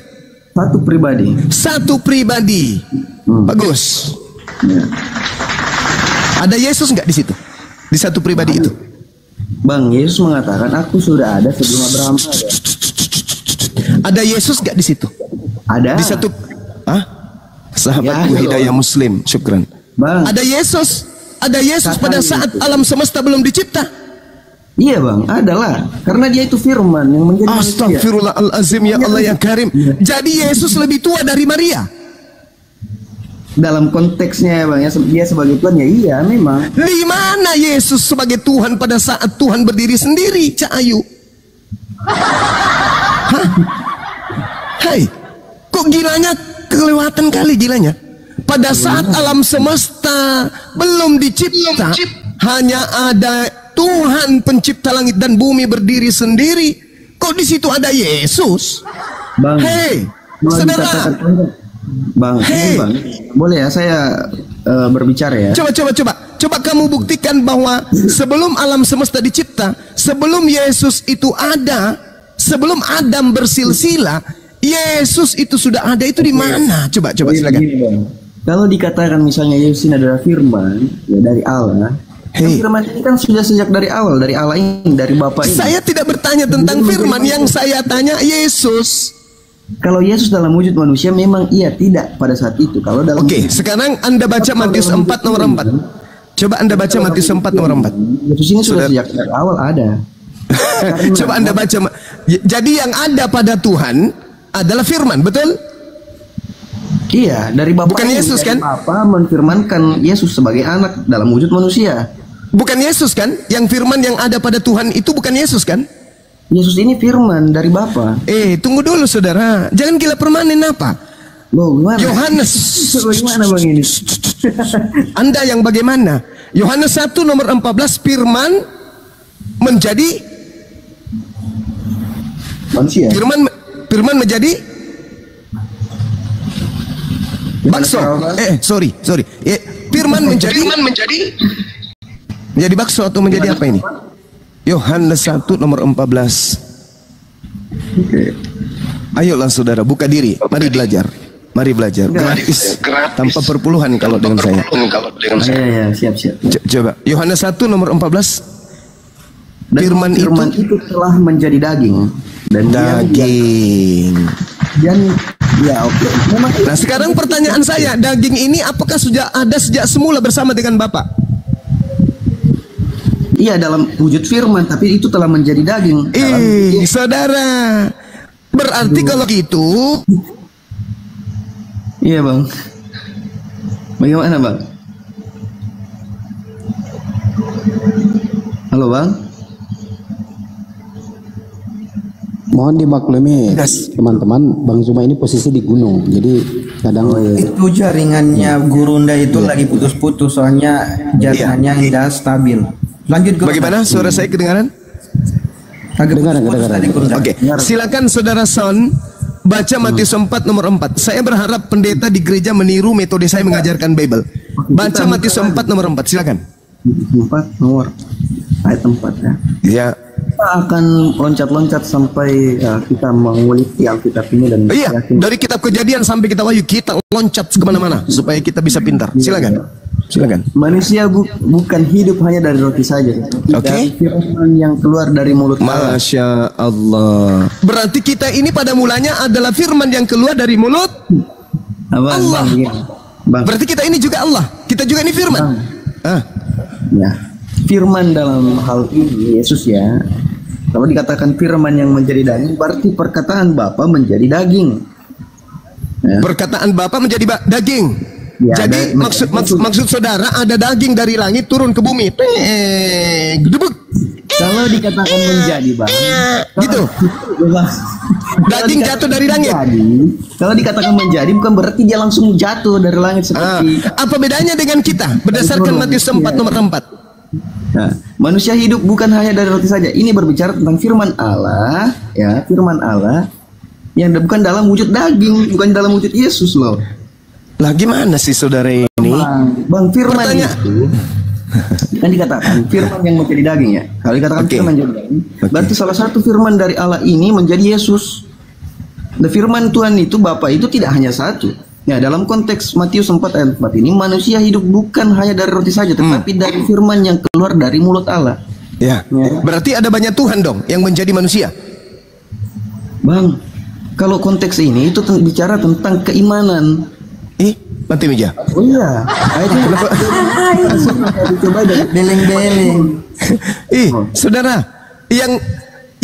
1 pribadi. 1 pribadi. Bagus. Ya. Ada Yesus nggak di situ? Di 1 pribadi itu? Bang, Yesus mengatakan aku sudah ada sebelum Abraham ada. Ada Yesus nggak di situ? Ada. Di 1. Sahabatku ya, hidayah Muslim, syukran. Bang. Ada Yesus pada saat alam semesta belum dicipta. Iya, Bang, adalah karena dia itu firman yang menjadi Astagfirullahalazim, ya Allah ya Karim. Jadi Yesus lebih tua dari Maria. Dalam konteksnya, Bang, ya, dia sebagai Tuhan, ya iya memang. Di mana Yesus sebagai Tuhan pada saat Tuhan berdiri sendiri, Cak Ayu? Hai, kok gilanya kelewatan kali gilanya. Pada saat alam semesta belum dicipta, hanya ada Tuhan pencipta langit dan bumi berdiri sendiri. Kok di situ ada Yesus? Bang, hei, saudara. Bang, Bang, boleh ya saya berbicara ya? Coba kamu buktikan bahwa sebelum alam semesta dicipta, sebelum Yesus itu ada, sebelum Adam bersilsilah, Yesus itu sudah ada. Itu di mana? Coba silakan. Kalau dikatakan misalnya Yesus ini adalah firman ya, dari Allah. Firman ini kan sudah sejak dari awal, dari Allah ini, dari Bapa ini. Saya tidak bertanya tentang firman, yang saya tanya Yesus. Kalau Yesus dalam wujud manusia memang ia tidak pada saat itu. Kalau dalam sekarang Anda baca Matius 4 nomor 4. Coba Anda baca Matius 4 nomor 4. Yesus ini sudah sejak dari awal ada. Coba Anda baca. Jadi yang ada pada Tuhan adalah firman, betul? Iya, dari Bapa. Bukan Yesus kan? Bapa menfirmankan Yesus sebagai anak dalam wujud manusia. Bukan Yesus kan? Yang firman yang ada pada Tuhan itu bukan Yesus kan? Yesus ini firman dari Bapa. Tunggu dulu saudara, jangan gila permanen apa? Loh, gimana? Yohanes. Bagaimana Bang ini? Anda yang bagaimana? Yohanes 1 nomor 14, firman menjadi manusia. Firman menjadi bakso. Sorry. Firman menjadi bakso atau menjadi apa ini? Yohanes 1 nomor 14. Ayolah saudara, buka diri. Mari belajar. Gratis. Tanpa perpuluhan kalau dengan saya. Ya, siap. Coba. Yohanes 1 nomor 14. Firman itu telah menjadi daging Dan daging. Dan ya oke. Memang. Nah sekarang pertanyaan saya, daging ini apakah sudah ada sejak semula bersama dengan Bapa? Iya, dalam wujud firman, tapi itu telah menjadi daging. Saudara, berarti kalau gitu, iya bang. Bagaimana bang? Halo bang. Mohon dimaklumi teman-teman, Bang Zuma ini posisi di gunung, jadi kadang itu jaringannya Gurunda itu lagi putus-putus, soalnya jaringannya tidak stabil. Lanjut Gurunda. Bagaimana suara saya kedengaran? Kedengaran. Oke, silakan saudara Son baca Matius 4 nomor 4. Saya berharap pendeta di gereja meniru metode saya mengajarkan Bible. Baca Matius 4 nomor 4, silakan. 4 nomor ayat 4 ya. Ya. Kita akan loncat-loncat sampai kita mengulik Alkitab ini dan dari kitab Kejadian sampai kitab Wahyu kita loncat kemana-mana supaya kita bisa pintar. Silakan. Manusia bukan hidup hanya dari roti saja. Dari firman yang keluar dari mulut Allah. Masya Allah. Berarti kita ini pada mulanya adalah firman yang keluar dari mulut Allah. Bang. Berarti kita ini juga Allah. Kita juga ini firman. Ya. Firman dalam hal ini Yesus ya. Kalau dikatakan firman yang menjadi daging, berarti perkataan Bapa menjadi daging. Ya. Perkataan Bapa menjadi daging. Ya, jadi maksud saudara ada daging dari langit turun ke bumi. Kalau dikatakan menjadi bang, gitu. Daging jatuh dari langit. Kalau dikatakan menjadi bukan berarti dia langsung jatuh dari langit seperti. Apa bedanya dengan kita berdasarkan Matius 4 nomor 4? Nah, manusia hidup bukan hanya dari roti saja. Ini berbicara tentang firman Allah, ya, firman Allah yang bukan dalam wujud daging, bukan dalam wujud Yesus loh. Lah gimana sih saudara ini? Bang firman itu kan dikatakan firman yang menjadi daging ya. Kalau dikatakan firman menjadi daging, berarti salah satu firman dari Allah ini menjadi Yesus. Dan firman Tuhan itu Bapa itu tidak hanya satu. Ya, dalam konteks Matius 4 ayat 4 ini manusia hidup bukan hanya dari roti saja, tetapi dari firman yang keluar dari mulut Allah. Ya. Berarti ada banyak Tuhan dong yang menjadi manusia. Bang, kalau konteks ini itu bicara tentang keimanan. Nanti meja. Oh iya. Coba beleng-beleng. Saudara,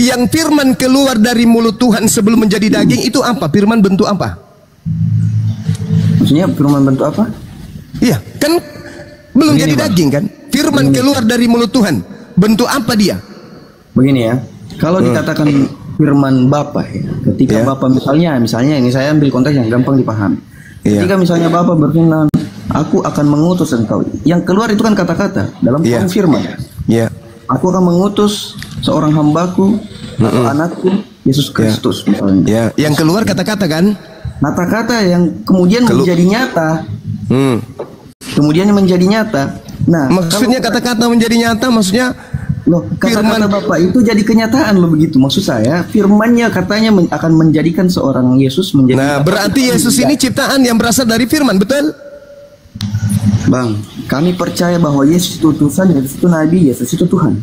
yang firman keluar dari mulut Tuhan sebelum menjadi daging itu apa? Firman bentuk apa? Maksudnya firman bentuk apa? Iya, kan belum jadi daging kan? Firman keluar dari mulut Tuhan. Bentuk apa dia? Begini ya. Kalau dikatakan firman Bapa ya, ketika Bapa misalnya ini saya ambil konteks yang gampang dipahami. Ketika misalnya Bapa berfirman, aku akan mengutus engkau. Yang keluar itu kan kata-kata dalam firman. Aku akan mengutus seorang hambaku atau anakku Yesus Kristus misalnya. Yang keluar kata-kata kan? Kata-kata yang kemudian menjadi nyata. Kemudian menjadi nyata. Nah, maksudnya kata-kata menjadi nyata maksudnya kata-kata Bapak itu jadi kenyataan loh begitu. Maksud saya, firmannya katanya akan menjadikan seorang Yesus menjadi. Nah, berarti Yesus ini ciptaan yang berasal dari firman, betul? Bang, kami percaya bahwa Yesus itu utusan, Yesus itu nabi, Yesus itu Tuhan.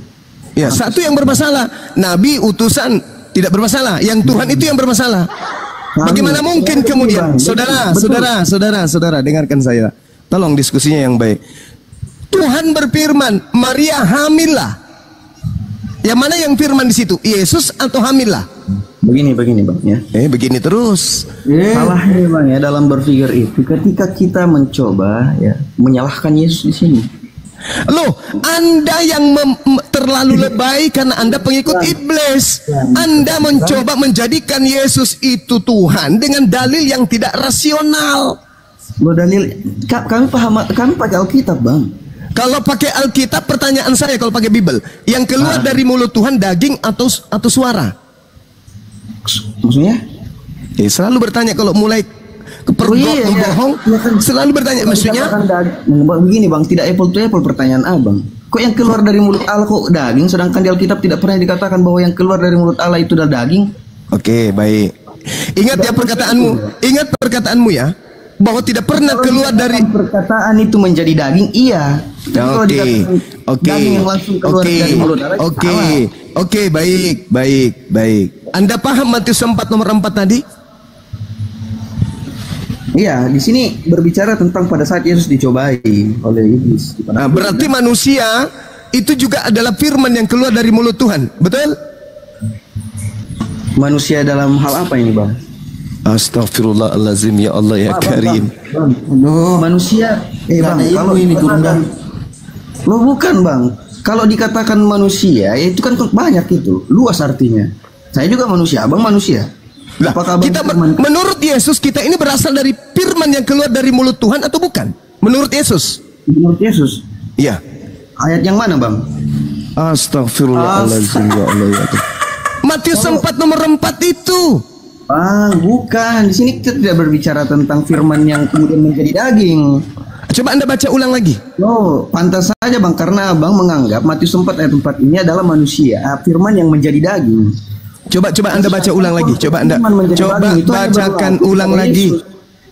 Ya, satu yang bermasalah, nabi utusan tidak bermasalah, yang Tuhan itu yang bermasalah. Bagaimana mungkin kemudian, saudara, dengarkan saya. Tolong diskusinya yang baik. Tuhan berfirman, Maria hamillah. Yang mana yang firman di situ? Yesus atau hamillah? Begini bang ya. Begini terus. Salahnya bang ya dalam berpikir itu ketika kita mencoba ya menyalahkan Yesus di sini. Loh, Anda yang terlalu lebay karena Anda pengikut iblis. Anda mencoba menjadikan Yesus itu Tuhan dengan dalil yang tidak rasional. Loh, dalil kami pakai Alkitab bang. Kalau pakai Alkitab, pertanyaan saya kalau pakai Bible, yang keluar dari mulut Tuhan daging atau suara? Maksudnya? Selalu bertanya kalau mulai kepergok membohong, selalu bertanya. Maksudnya? Begini bang, tidak apple to apple pertanyaan abang. Kok yang keluar dari mulut Allah kok daging, sedangkan di Alkitab tidak pernah dikatakan bahwa yang keluar dari mulut Allah itu adalah daging? Oke, baik. Ingat ya perkataanmu ya, bahwa tidak pernah keluar dari perkataan itu menjadi daging. Iya. daging yang langsung keluar dari mulut Allah. Oke, baik. Anda paham Matius 4 nomor 4 tadi? Iya, di sini berbicara tentang pada saat Yesus dicobai oleh iblis. Nah, berarti manusia itu juga adalah firman yang keluar dari mulut Tuhan, betul? Manusia dalam hal apa ini, Bang? Astagfirullahalazim, ya Allah ya Karim. Manusia, Bang, kalau ini bukan, Bang. Kalau dikatakan manusia, ya itu kan banyak itu, luas artinya. Saya juga manusia, Abang manusia. Lah, kita menurut Yesus kita ini berasal dari firman yang keluar dari mulut Tuhan atau bukan? Menurut Yesus? Menurut Yesus? Iya. Ayat yang mana, Bang? Astagfirullahaladzim, ya Allah ya Tuhan. Matius 4 nomor 4 itu. Bang, bukan. Di sini kita tidak berbicara tentang firman yang kemudian menjadi daging. Coba Anda baca ulang lagi. Oh, pantas saja, Bang, karena Abang menganggap Matius 4 ayat 4 ini adalah manusia, firman yang menjadi daging. Coba Anda baca ulang lagi. Coba bacakan ulang lagi.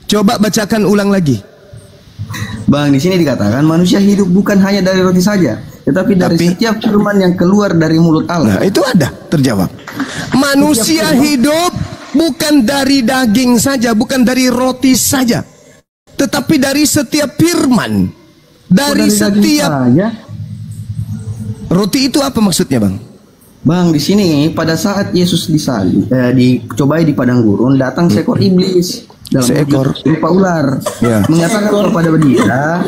Coba bacakan ulang lagi. Bang, di sini dikatakan manusia hidup bukan hanya dari roti saja, tetapi dari setiap firman yang keluar dari mulut Allah. Nah, itu ada terjawab. Manusia hidup bukan dari daging saja, bukan dari roti saja, tetapi dari setiap firman. Dari setiap roti itu apa maksudnya, Bang? Bang, di sini pada saat Yesus dicobai di padang gurun, datang seekor iblis dalam rupa ular, mengatakan kepada dia,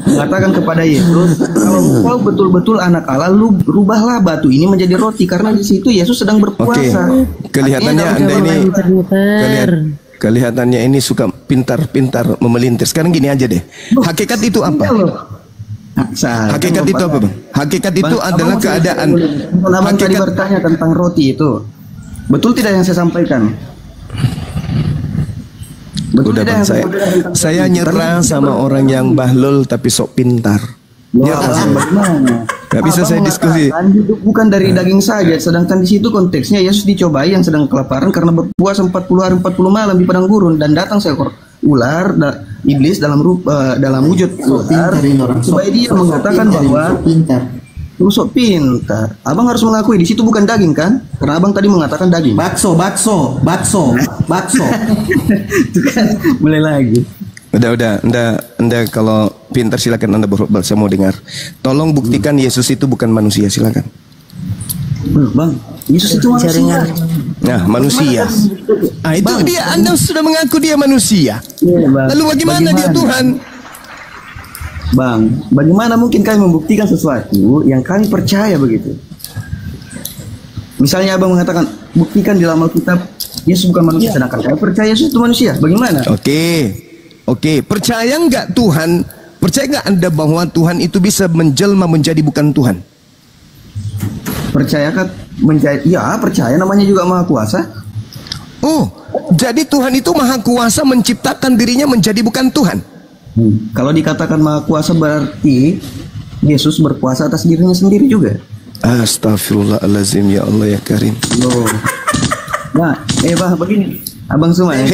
mengatakan kepada Yesus, kalau kau betul-betul anak Allah, lu rubahlah batu ini menjadi roti, karena di situ Yesus sedang berpuasa. Kelihatannya Anda ini kelihatannya ini suka pintar-pintar memelintir. Sekarang gini aja deh. Hakikat itu apa? Hakikat itu apa, Bang? Hakikat itu adalah keadaan. Abang tadi bertanya tentang roti itu, betul tidak yang saya sampaikan? Betul. Udah, Bang, saya nyerah sama orang yang bahlul tapi sok pintar. Gak bisa saya diskusi. Hidup bukan dari daging saja, sedangkan di situ konteksnya Yesus dicobai yang sedang kelaparan karena berpuasa 40 hari 40 malam di padang gurun, dan datang seekor ular, iblis dalam wujud ular, supaya dia mengatakan bahwa sok pintar. Abang harus mengakui di situ bukan daging kan? Karena Abang tadi mengatakan daging. Bakso. Itu kan mulai lagi. Udah, Anda kalau pintar silakan Anda berkhotbah, saya mau dengar. Tolong buktikan Yesus itu bukan manusia, silakan. Bang, Yesus itu manusia. Nah, manusia. Ah, itu bang, dia, Anda sudah mengaku dia manusia. Iya, bang. Lalu bagaimana dia Tuhan? Bang, bagaimana mungkin kami membuktikan sesuatu yang kami percaya begitu? Misalnya Abang mengatakan, buktikan di dalam Alkitab Yesus bukan manusia, sedangkan saya percaya Yesus itu manusia. Bagaimana? Oke, percaya nggak Tuhan? Percaya nggak Anda bahwa Tuhan itu bisa menjelma menjadi bukan Tuhan? Percayakah menjadi? Ya, percaya, namanya juga Maha Kuasa. Oh, jadi Tuhan itu Maha Kuasa menciptakan dirinya menjadi bukan Tuhan. Kalau dikatakan Maha Kuasa berarti Yesus berkuasa atas dirinya sendiri juga. Astagfirullahalazim, ya Allah ya Karim. Nah, begini, Abang semua ya.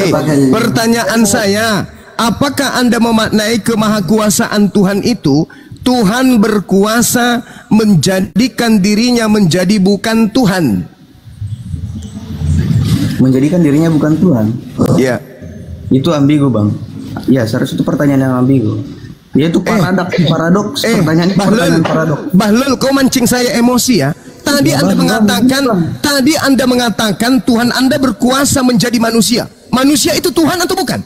Pertanyaan saya, apakah Anda memaknai kemahakuasaan Tuhan itu Tuhan berkuasa menjadikan dirinya menjadi bukan Tuhan? Menjadikan dirinya bukan Tuhan? Ya. Itu ambigu, Bang. Ya, seharusnya itu pertanyaan yang ambigu. Yaitu paradoks. Pertanyaan paradoks. Bahlul, kau mancing saya emosi ya. Tadi Anda mengatakan Tuhan Anda berkuasa menjadi manusia. Manusia itu Tuhan atau bukan?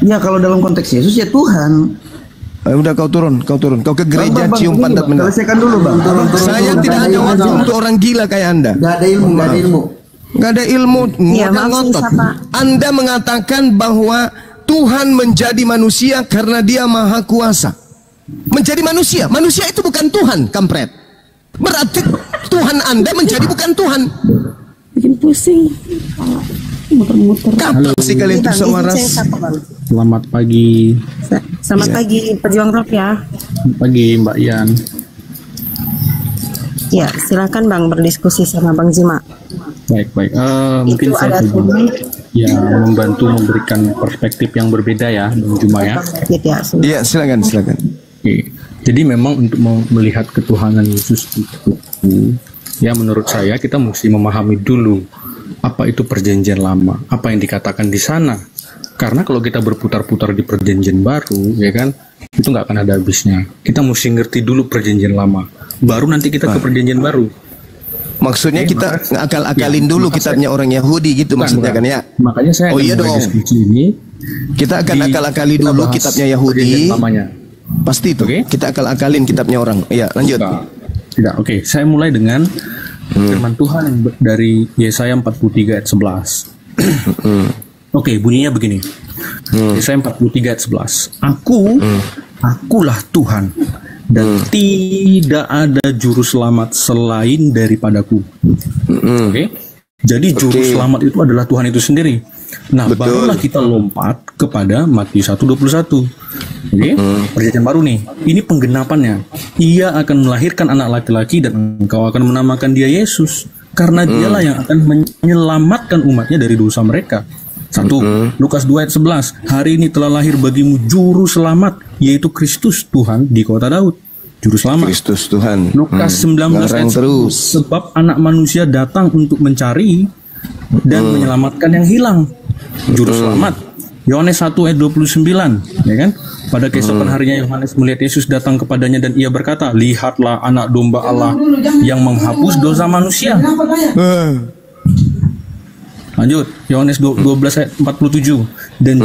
Ya, kalau dalam konteks Yesus ya Tuhan. Udah kau turun. Kau ke gereja cium pantat menang. Selesaikan dulu, Bang. Saya tidak ada waktu untuk orang gila kayak Anda. Gak ada ilmu. Iya, ngotot. Anda mengatakan bahwa Tuhan menjadi manusia karena Dia Maha Kuasa. Menjadi manusia itu bukan Tuhan, kampret. Berarti Tuhan Anda menjadi bukan Tuhan. Bikin pusing. Muter-muter. Kapan sih kalian itu sewaras? Selamat pagi. Selamat pagi, pejuang rock ya. Pagi Mbak Ian. Ya, silakan Bang berdiskusi sama Bang Zima. Baik. Mungkin itu saya ada ya membantu memberikan perspektif yang berbeda ya, Bang Juma ya. Iya, silakan. Oke. Jadi memang untuk melihat ketuhanan Yesus itu, ya menurut saya kita mesti memahami dulu apa itu perjanjian lama, apa yang dikatakan di sana. Karena kalau kita berputar-putar di perjanjian baru, ya kan, itu nggak akan ada habisnya. Kita mesti ngerti dulu perjanjian lama, baru nanti kita ke perjanjian baru. Maksudnya kita ngakal-akalin dulu kitabnya orang Yahudi gitu maksudnya kan ya. Makanya saya diskusi ini. Kita akan akal-akali dulu kitabnya Yahudi. Pasti itu. Kita akal-akalin kitabnya orang. Iya, lanjut. Tidak. Oke, saya mulai dengan firman Tuhan yang dari Yesaya 43 ayat 11. Oke, bunyinya begini. Yesaya 43 ayat 11. Akulah Tuhan, dan tidak ada juru selamat selain daripadaku. Oke. Jadi juru selamat itu adalah Tuhan itu sendiri. Nah, barulah kita lompat kepada Matius 1:21. Oke. Perjanjian baru nih. Ini penggenapannya. Ia akan melahirkan anak laki-laki dan engkau akan menamakan dia Yesus, karena dialah yang akan menyelamatkan umatnya dari dosa mereka. 1. Lukas 2 ayat 11. Hari ini telah lahir bagimu juru selamat, yaitu Kristus Tuhan di kota Daud. Juru selamat. Kristus Tuhan. Lukas 19 ayat 1. Sebab anak manusia datang untuk mencari dan menyelamatkan yang hilang. Juru selamat. Yohanes 1 ayat 29, ya kan? Pada keesokan harinya Yohanes melihat Yesus datang kepadanya dan ia berkata, lihatlah anak domba Allah yang menghapus dosa manusia. Lanjut, Yohanes 12 ayat 47. Dan